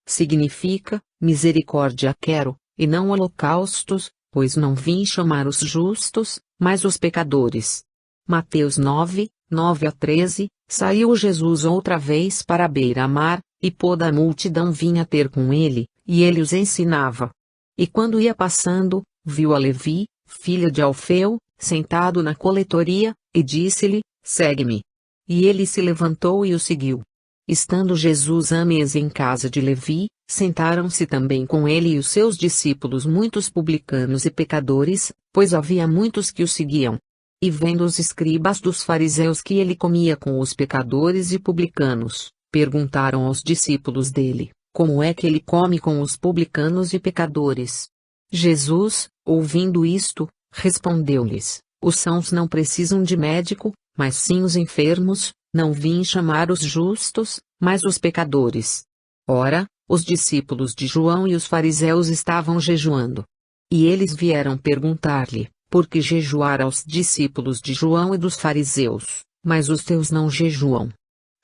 significa, misericórdia quero, e não holocaustos, pois não vim chamar os justos, mas os pecadores. Mateus 9, 9-13, saiu Jesus outra vez para a beira-mar, e toda a multidão vinha ter com ele, e ele os ensinava. E quando ia passando, viu a Levi, filha de Alfeu, sentado na coletoria, e disse-lhe: segue-me. E ele se levantou e o seguiu. Estando Jesus à mesa em casa de Levi, sentaram-se também com ele e os seus discípulos muitos publicanos e pecadores, pois havia muitos que o seguiam. E vendo os escribas dos fariseus que ele comia com os pecadores e publicanos, perguntaram aos discípulos dele: como é que ele come com os publicanos e pecadores? Jesus, ouvindo isto, respondeu-lhes: os sãos não precisam de médico, mas sim os enfermos. Não vim chamar os justos, mas os pecadores. Ora, os discípulos de João e os fariseus estavam jejuando. E eles vieram perguntar-lhe: por que jejuar aos discípulos de João e dos fariseus, mas os teus não jejuam?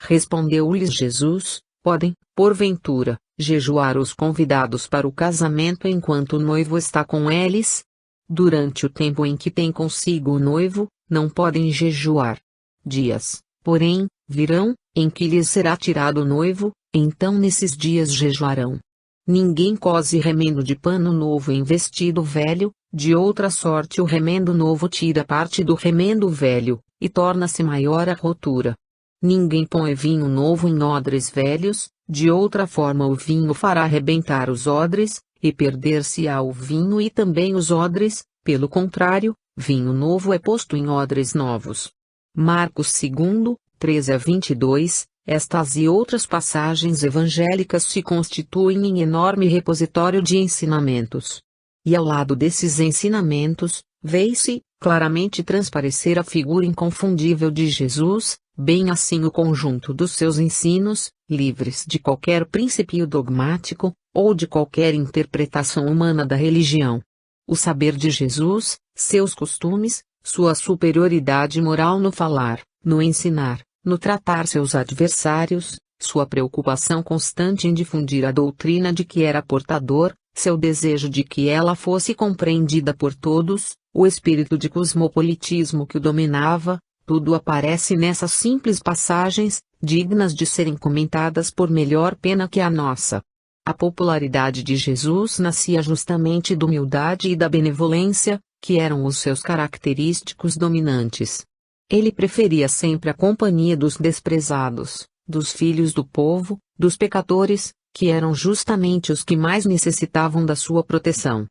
Respondeu-lhes Jesus: podem, porventura, jejuar os convidados para o casamento enquanto o noivo está com eles? Durante o tempo em que tem consigo o noivo, não podem jejuar. Dias, porém, virão, em que lhes será tirado o noivo, então nesses dias jejuarão. Ninguém cose remendo de pano novo em vestido velho, de outra sorte o remendo novo tira parte do remendo velho, e torna-se maior a rotura. Ninguém põe vinho novo em odres velhos, de outra forma o vinho fará arrebentar os odres, e perder-se-á o vinho e também os odres. Pelo contrário, vinho novo é posto em odres novos. Marcos 2, 13-22, estas e outras passagens evangélicas se constituem em enorme repositório de ensinamentos. E ao lado desses ensinamentos, vê-se, claramente transparecer a figura inconfundível de Jesus, bem assim o conjunto dos seus ensinos, livres de qualquer princípio dogmático, ou de qualquer interpretação humana da religião. O saber de Jesus, seus costumes, sua superioridade moral no falar, no ensinar, no tratar seus adversários, sua preocupação constante em difundir a doutrina de que era portador, seu desejo de que ela fosse compreendida por todos, o espírito de cosmopolitismo que o dominava, tudo aparece nessas simples passagens, dignas de serem comentadas por melhor pena que a nossa. A popularidade de Jesus nascia justamente da humildade e da benevolência, que eram os seus característicos dominantes. Ele preferia sempre a companhia dos desprezados, dos filhos do povo, dos pecadores, que eram justamente os que mais necessitavam da sua proteção.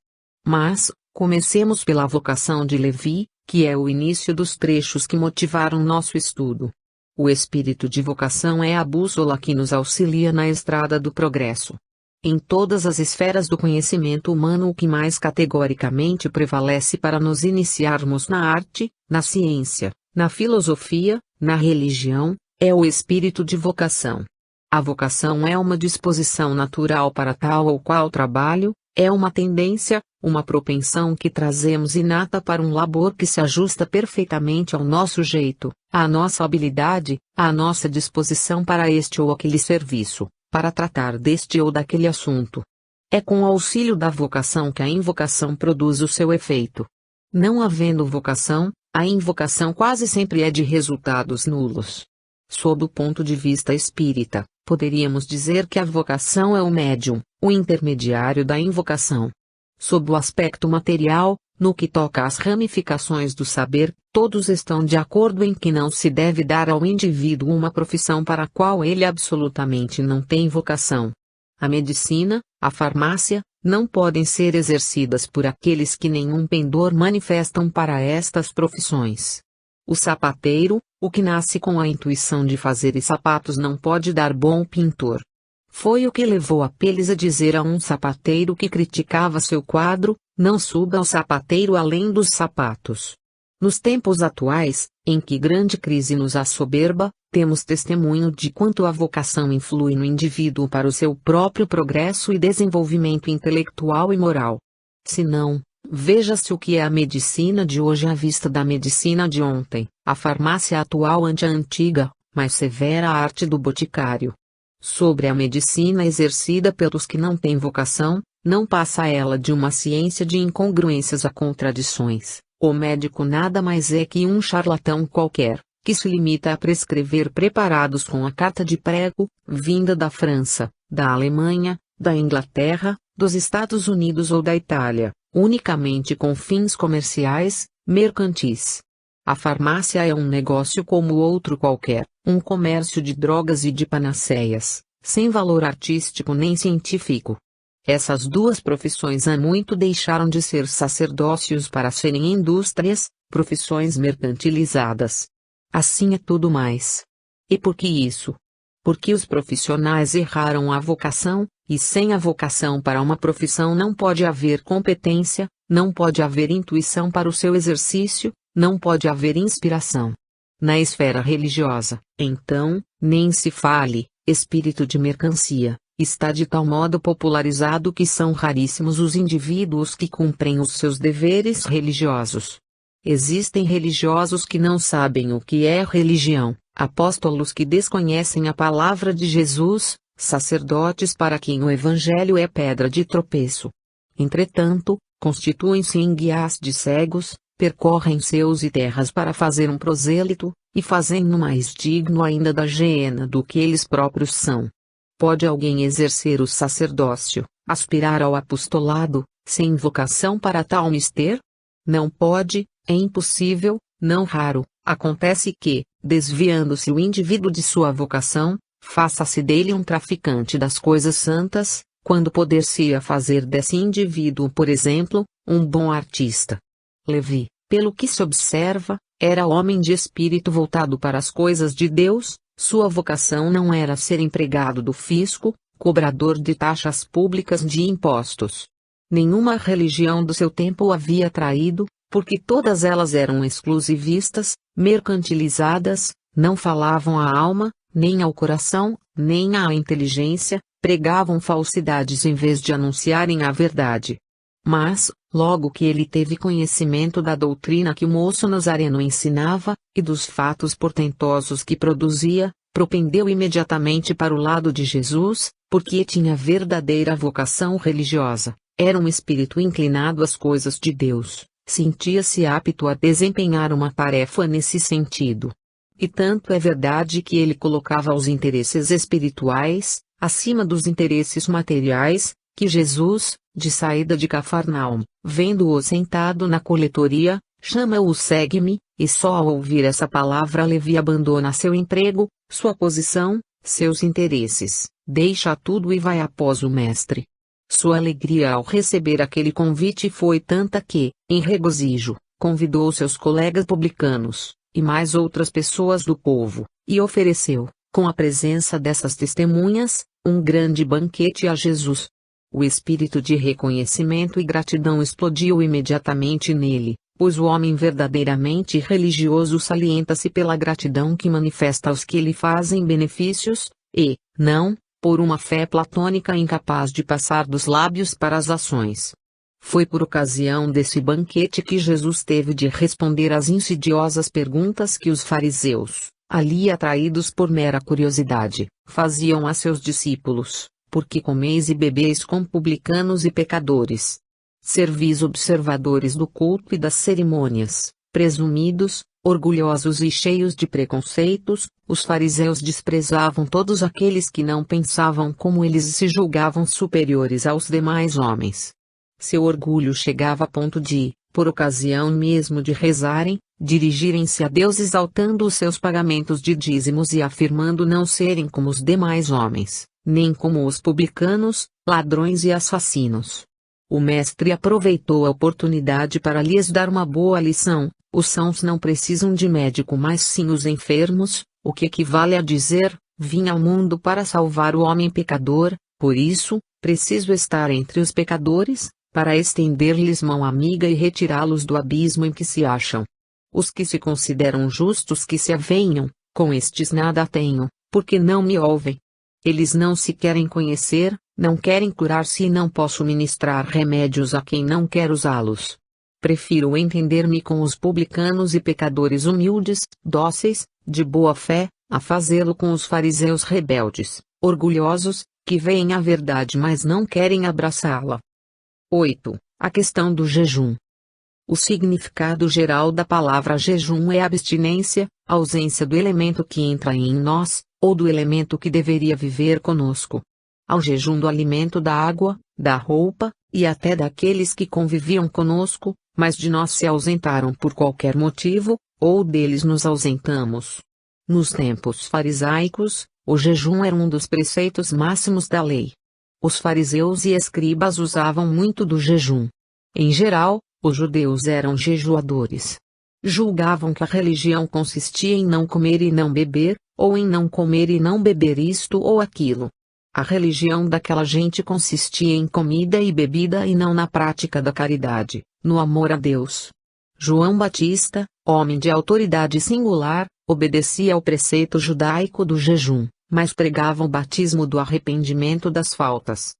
Mas, comecemos pela vocação de Levi, que é o início dos trechos que motivaram nosso estudo. O espírito de vocação é a bússola que nos auxilia na estrada do progresso. Em todas as esferas do conhecimento humano, o que mais categoricamente prevalece para nos iniciarmos na arte, na ciência, na filosofia, na religião, é o espírito de vocação. A vocação é uma disposição natural para tal ou qual trabalho, é uma tendência, uma propensão que trazemos inata para um labor que se ajusta perfeitamente ao nosso jeito, à nossa habilidade, à nossa disposição para este ou aquele serviço, para tratar deste ou daquele assunto. É com o auxílio da vocação que a invocação produz o seu efeito. Não havendo vocação, a invocação quase sempre é de resultados nulos. Sob o ponto de vista espírita, poderíamos dizer que a vocação é o médium, o intermediário da invocação. Sob o aspecto material, no que toca às ramificações do saber, todos estão de acordo em que não se deve dar ao indivíduo uma profissão para a qual ele absolutamente não tem vocação. A medicina, a farmácia, não podem ser exercidas por aqueles que nenhum pendor manifestam para estas profissões. O sapateiro, o que nasce com a intuição de fazer sapatos, não pode dar bom pintor. Foi o que levou Apeles a dizer a um sapateiro que criticava seu quadro: não suba ao sapateiro além dos sapatos. Nos tempos atuais, em que grande crise nos assoberba, temos testemunho de quanto a vocação influi no indivíduo para o seu próprio progresso e desenvolvimento intelectual e moral. Se não, veja-se o que é a medicina de hoje à vista da medicina de ontem, a farmácia atual ante a antiga, mais severa arte do boticário. Sobre a medicina exercida pelos que não têm vocação, não passa ela de uma ciência de incongruências a contradições. O médico nada mais é que um charlatão qualquer, que se limita a prescrever preparados com a carta de prego, vinda da França, da Alemanha, da Inglaterra, dos Estados Unidos ou da Itália, unicamente com fins comerciais, mercantis. A farmácia é um negócio como outro qualquer, um comércio de drogas e de panaceias, sem valor artístico nem científico. Essas duas profissões há muito deixaram de ser sacerdócios para serem indústrias, profissões mercantilizadas. Assim é tudo mais. E por que isso? Porque os profissionais erraram a vocação, e sem a vocação para uma profissão não pode haver competência, não pode haver intuição para o seu exercício, não pode haver inspiração. Na esfera religiosa, então, nem se fale, espírito de mercancia, está de tal modo popularizado que são raríssimos os indivíduos que cumprem os seus deveres religiosos. Existem religiosos que não sabem o que é religião, apóstolos que desconhecem a palavra de Jesus, sacerdotes para quem o evangelho é pedra de tropeço. Entretanto, constituem-se em guias de cegos, percorrem céus e terras para fazer um prosélito, e fazem-no mais digno ainda da geena do que eles próprios são. Pode alguém exercer o sacerdócio, aspirar ao apostolado, sem vocação para tal mister? Não pode, é impossível, não raro, acontece que, desviando-se o indivíduo de sua vocação, faça-se dele um traficante das coisas santas, quando poder-se-ia fazer desse indivíduo, por exemplo, um bom artista. Levi, pelo que se observa, era homem de espírito voltado para as coisas de Deus, sua vocação não era ser empregado do fisco, cobrador de taxas públicas de impostos. Nenhuma religião do seu tempo o havia atraído, porque todas elas eram exclusivistas, mercantilizadas, não falavam à alma, nem ao coração, nem à inteligência, pregavam falsidades em vez de anunciarem a verdade. Mas, logo que ele teve conhecimento da doutrina que o moço nazareno ensinava, e dos fatos portentosos que produzia, propendeu imediatamente para o lado de Jesus, porque tinha verdadeira vocação religiosa, era um espírito inclinado às coisas de Deus, sentia-se apto a desempenhar uma tarefa nesse sentido. E tanto é verdade que ele colocava os interesses espirituais, acima dos interesses materiais, que Jesus, de saída de Cafarnaum, vendo-o sentado na coletoria, chama-o segue-me, e só ao ouvir essa palavra Levi abandona seu emprego, sua posição, seus interesses, deixa tudo e vai após o mestre. Sua alegria ao receber aquele convite foi tanta que, em regozijo, convidou seus colegas publicanos, e mais outras pessoas do povo, e ofereceu, com a presença dessas testemunhas, um grande banquete a Jesus. O espírito de reconhecimento e gratidão explodiu imediatamente nele, pois o homem verdadeiramente religioso salienta-se pela gratidão que manifesta aos que lhe fazem benefícios, e, não, por uma fé platônica incapaz de passar dos lábios para as ações. Foi por ocasião desse banquete que Jesus teve de responder às insidiosas perguntas que os fariseus, ali atraídos por mera curiosidade, faziam a seus discípulos: por que comeis e bebeis com publicanos e pecadores? Servis observadores do culto e das cerimônias, presumidos, orgulhosos e cheios de preconceitos, os fariseus desprezavam todos aqueles que não pensavam como eles e se julgavam superiores aos demais homens. Seu orgulho chegava a ponto de, por ocasião mesmo de rezarem, dirigirem-se a Deus exaltando os seus pagamentos de dízimos e afirmando não serem como os demais homens, nem como os publicanos, ladrões e assassinos. O mestre aproveitou a oportunidade para lhes dar uma boa lição: os sãos não precisam de médico mas sim os enfermos, o que equivale a dizer, vim ao mundo para salvar o homem pecador, por isso, preciso estar entre os pecadores, para estender-lhes mão amiga e retirá-los do abismo em que se acham. Os que se consideram justos que se avenham, com estes nada tenho, porque não me ouvem. Eles não se querem conhecer, não querem curar-se e não posso ministrar remédios a quem não quer usá-los. Prefiro entender-me com os publicanos e pecadores humildes, dóceis, de boa fé, a fazê-lo com os fariseus rebeldes, orgulhosos, que veem a verdade mas não querem abraçá-la. 8. A questão do jejum. O significado geral da palavra jejum é abstinência, ausência do elemento que entra em nós, ou do elemento que deveria viver conosco. Ao jejum do alimento, da água, da roupa, e até daqueles que conviviam conosco, mas de nós se ausentaram por qualquer motivo, ou deles nos ausentamos. Nos tempos farisaicos, o jejum era um dos preceitos máximos da lei. Os fariseus e escribas usavam muito do jejum. Em geral, os judeus eram jejuadores. Julgavam que a religião consistia em não comer e não beber, ou em não comer e não beber isto ou aquilo. A religião daquela gente consistia em comida e bebida e não na prática da caridade, no amor a Deus. João Batista, homem de autoridade singular, obedecia ao preceito judaico do jejum, mas pregava o batismo do arrependimento das faltas.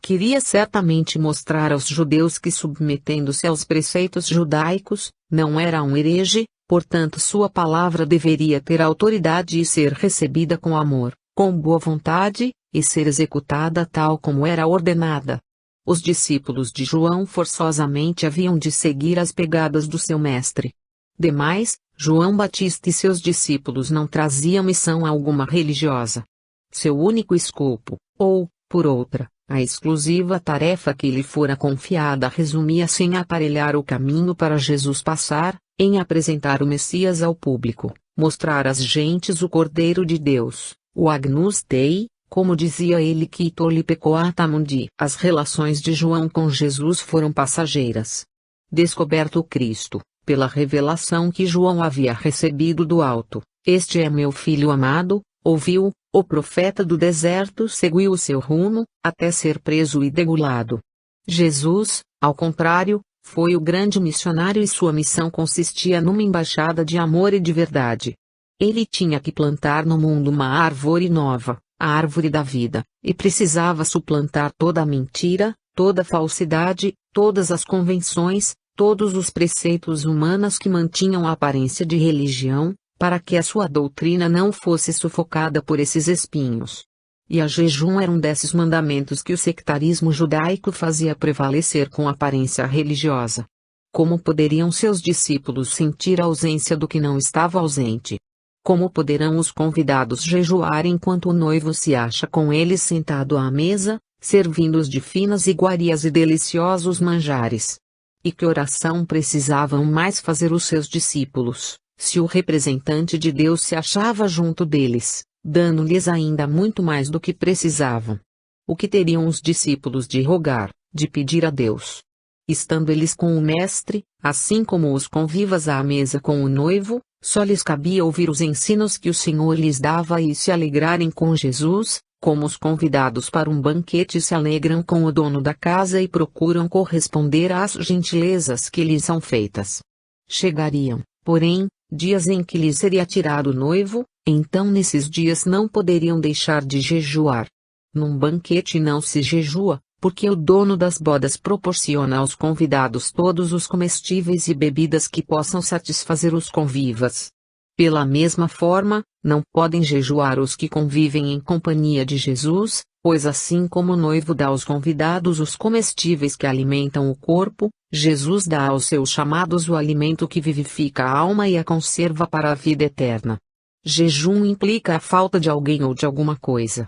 Queria certamente mostrar aos judeus que, submetendo-se aos preceitos judaicos, não era um herege, portanto sua palavra deveria ter autoridade e ser recebida com amor, com boa vontade, e ser executada tal como era ordenada. Os discípulos de João forçosamente haviam de seguir as pegadas do seu mestre. Demais, João Batista e seus discípulos não traziam missão alguma religiosa. Seu único escopo, ou, por outra, a exclusiva tarefa que lhe fora confiada resumia-se em aparelhar o caminho para Jesus passar, em apresentar o Messias ao público, mostrar às gentes o Cordeiro de Deus, o Agnus Dei, como dizia ele que toli pecoata mundi. As relações de João com Jesus foram passageiras. Descoberto o Cristo, pela revelação que João havia recebido do alto, este é meu filho amado, ouviu, o profeta do deserto seguiu o seu rumo, até ser preso e degolado. Jesus, ao contrário, foi o grande missionário e sua missão consistia numa embaixada de amor e de verdade. Ele tinha que plantar no mundo uma árvore nova, a árvore da vida, e precisava suplantar toda a mentira, toda a falsidade, todas as convenções, todos os preceitos humanos que mantinham a aparência de religião, para que a sua doutrina não fosse sufocada por esses espinhos. E a jejum era um desses mandamentos que o sectarismo judaico fazia prevalecer com aparência religiosa. Como poderiam seus discípulos sentir a ausência do que não estava ausente? Como poderão os convidados jejuar enquanto o noivo se acha com eles sentado à mesa, servindo-os de finas iguarias e deliciosos manjares? E que oração precisavam mais fazer os seus discípulos, se o representante de Deus se achava junto deles, dando-lhes ainda muito mais do que precisavam? O que teriam os discípulos de rogar, de pedir a Deus? Estando eles com o Mestre, assim como os convivas à mesa com o noivo, só lhes cabia ouvir os ensinos que o Senhor lhes dava e se alegrarem com Jesus, como os convidados para um banquete se alegram com o dono da casa e procuram corresponder às gentilezas que lhes são feitas. Chegariam, porém, dias em que lhes seria tirado o noivo, então nesses dias não poderiam deixar de jejuar. Num banquete não se jejua, porque o dono das bodas proporciona aos convidados todos os comestíveis e bebidas que possam satisfazer os convivas. Pela mesma forma, não podem jejuar os que convivem em companhia de Jesus, pois assim como o noivo dá aos convidados os comestíveis que alimentam o corpo, Jesus dá aos seus chamados o alimento que vivifica a alma e a conserva para a vida eterna. Jejum implica a falta de alguém ou de alguma coisa.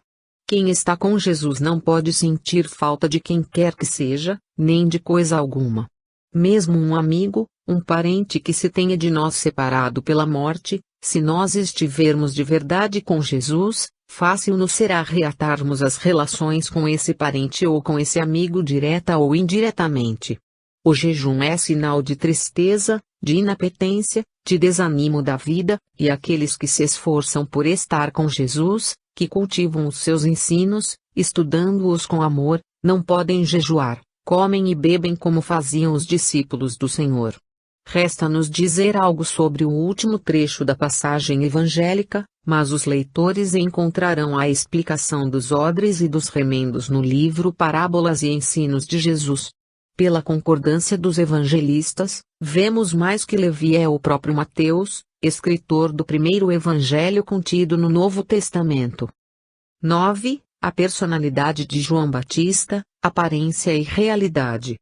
Quem está com Jesus não pode sentir falta de quem quer que seja, nem de coisa alguma. Mesmo um amigo, um parente que se tenha de nós separado pela morte, se nós estivermos de verdade com Jesus, fácil-nos será reatarmos as relações com esse parente ou com esse amigo direta ou indiretamente. O jejum é sinal de tristeza, de inapetência, de desânimo da vida, e aqueles que se esforçam por estar com Jesus, que cultivam os seus ensinos, estudando-os com amor, não podem jejuar, comem e bebem como faziam os discípulos do Senhor. Resta-nos dizer algo sobre o último trecho da passagem evangélica, mas os leitores encontrarão a explicação dos odres e dos remendos no livro Parábolas e Ensinos de Jesus. Pela concordância dos evangelistas, vemos mais que Levi é o próprio Mateus, escritor do primeiro evangelho contido no Novo Testamento. 9. A personalidade de João Batista, aparência e realidade.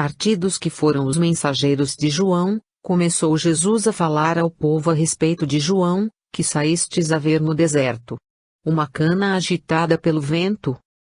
Partidos que foram os mensageiros de João, começou Jesus a falar ao povo a respeito de João, que saístes a ver no deserto. Uma cana agitada pelo vento?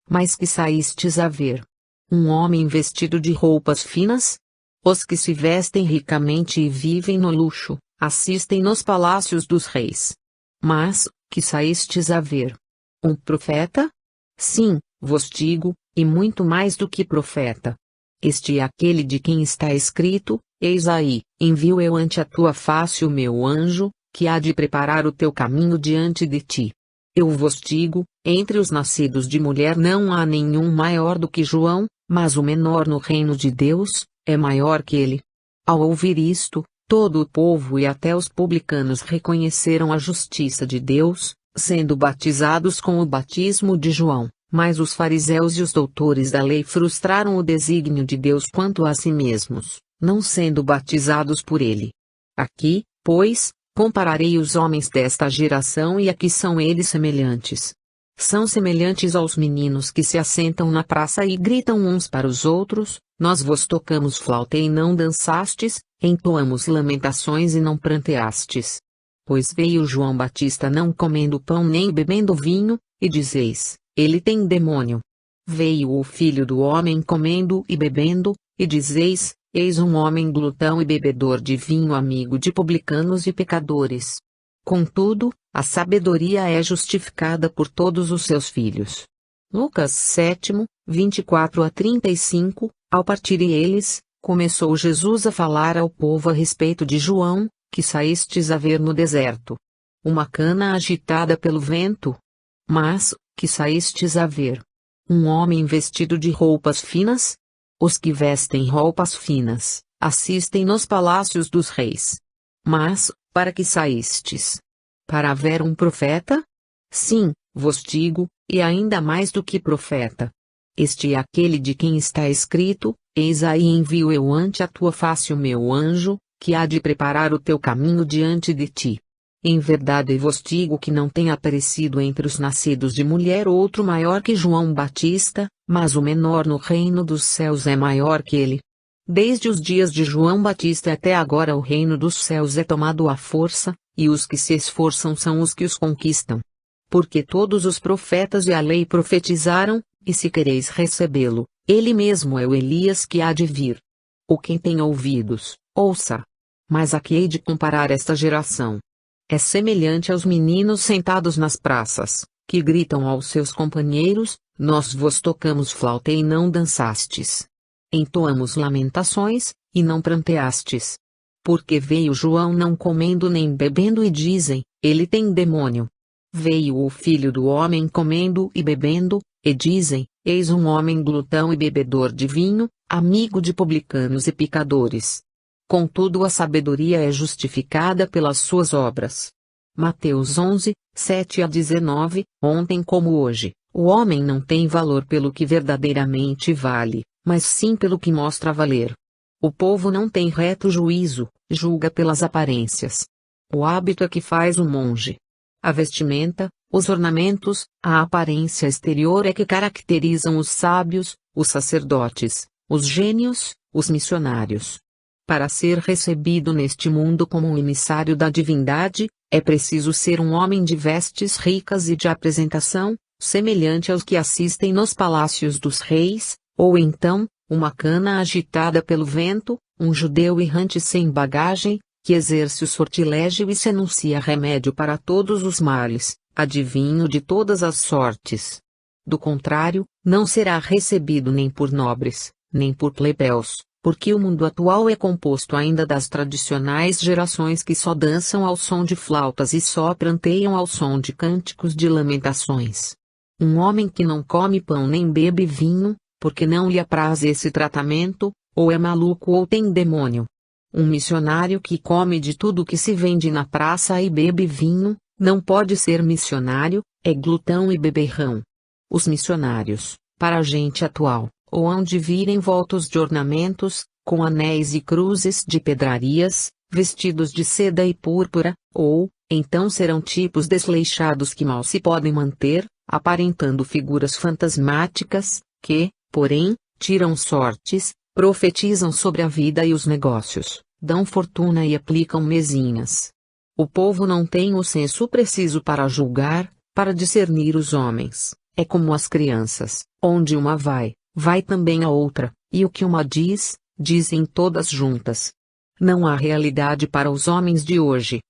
Mas que saístes a ver? Um homem vestido de roupas finas? Os que se vestem ricamente e vivem no luxo, assistem nos palácios dos reis. Mas, que saístes a ver? Um profeta? Sim, vos digo, e muito mais do que profeta. Este é aquele de quem está escrito: Eis aí, envio eu ante a tua face o meu anjo, que há de preparar o teu caminho diante de ti. Eu vos digo, entre os nascidos de mulher não há nenhum maior do que João, mas o menor no reino de Deus é maior que ele. Ao ouvir isto, todo o povo e até os publicanos reconheceram a justiça de Deus, sendo batizados com o batismo de João. Mas os fariseus e os doutores da lei frustraram o desígnio de Deus quanto a si mesmos, não sendo batizados por ele. Aqui, pois, compararei os homens desta geração e a que são eles semelhantes. São semelhantes aos meninos que se assentam na praça e gritam uns para os outros: Nós vos tocamos flauta e não dançastes, entoamos lamentações e não pranteastes. Pois veio João Batista não comendo pão nem bebendo vinho, e dizeis: Ele tem demônio. Veio o Filho do Homem comendo e bebendo, e dizeis: Eis um homem glutão e bebedor de vinho, amigo de publicanos e pecadores. Contudo, a sabedoria é justificada por todos os seus filhos. Lucas 7, 24-35. Ao partirem eles, começou Jesus a falar ao povo a respeito de João, que saístes a ver no deserto. Uma cana agitada pelo vento? Mas, que saístes a ver? Um homem vestido de roupas finas? Os que vestem roupas finas, assistem nos palácios dos reis. Mas, para que saístes? Para ver um profeta? Sim, vos digo, e ainda mais do que profeta. Este é aquele de quem está escrito: Eis aí envio eu ante a tua face o meu anjo, que há de preparar o teu caminho diante de ti. Em verdade vos digo que não tem aparecido entre os nascidos de mulher outro maior que João Batista, mas o menor no reino dos céus é maior que ele. Desde os dias de João Batista até agora o reino dos céus é tomado à força, e os que se esforçam são os que os conquistam. Porque todos os profetas e a lei profetizaram, e se quereis recebê-lo, ele mesmo é o Elias que há de vir. Ou quem tem ouvidos, ouça. Mas a que hei de comparar esta geração? É semelhante aos meninos sentados nas praças, que gritam aos seus companheiros: Nós vos tocamos flauta e não dançastes. Entoamos lamentações, e não pranteastes. Porque veio João não comendo nem bebendo e dizem: Ele tem demônio. Veio o Filho do Homem comendo e bebendo, e dizem: Eis um homem glutão e bebedor de vinho, amigo de publicanos e pecadores. Contudo a sabedoria é justificada pelas suas obras. Mateus 11, 7-19. Ontem como hoje, o homem não tem valor pelo que verdadeiramente vale, mas sim pelo que mostra valer. O povo não tem reto juízo, julga pelas aparências. O hábito é que faz o monge. A vestimenta, os ornamentos, a aparência exterior é que caracterizam os sábios, os sacerdotes, os gênios, os missionários. Para ser recebido neste mundo como um emissário da divindade, é preciso ser um homem de vestes ricas e de apresentação, semelhante aos que assistem nos palácios dos reis, ou então, uma cana agitada pelo vento, um judeu errante sem bagagem, que exerce o sortilégio e se anuncia remédio para todos os males, adivinho de todas as sortes. Do contrário, não será recebido nem por nobres, nem por plebeus. Porque o mundo atual é composto ainda das tradicionais gerações que só dançam ao som de flautas e só pranteiam ao som de cânticos de lamentações. Um homem que não come pão nem bebe vinho, porque não lhe apraz esse tratamento, ou é maluco ou tem demônio. Um missionário que come de tudo que se vende na praça e bebe vinho, não pode ser missionário, é glutão e beberrão. Os missionários, para a gente atual, ou hão de vir envoltos de ornamentos, com anéis e cruzes de pedrarias, vestidos de seda e púrpura, ou, então serão tipos desleixados que mal se podem manter, aparentando figuras fantasmáticas, que, porém, tiram sortes, Profetizam sobre a vida e os negócios, dão fortuna e aplicam mezinhas. O povo não tem o senso preciso para julgar, para discernir os homens. É como as crianças, onde uma vai, vai também a outra, e o que uma diz, dizem todas juntas. Não há realidade para os homens de hoje.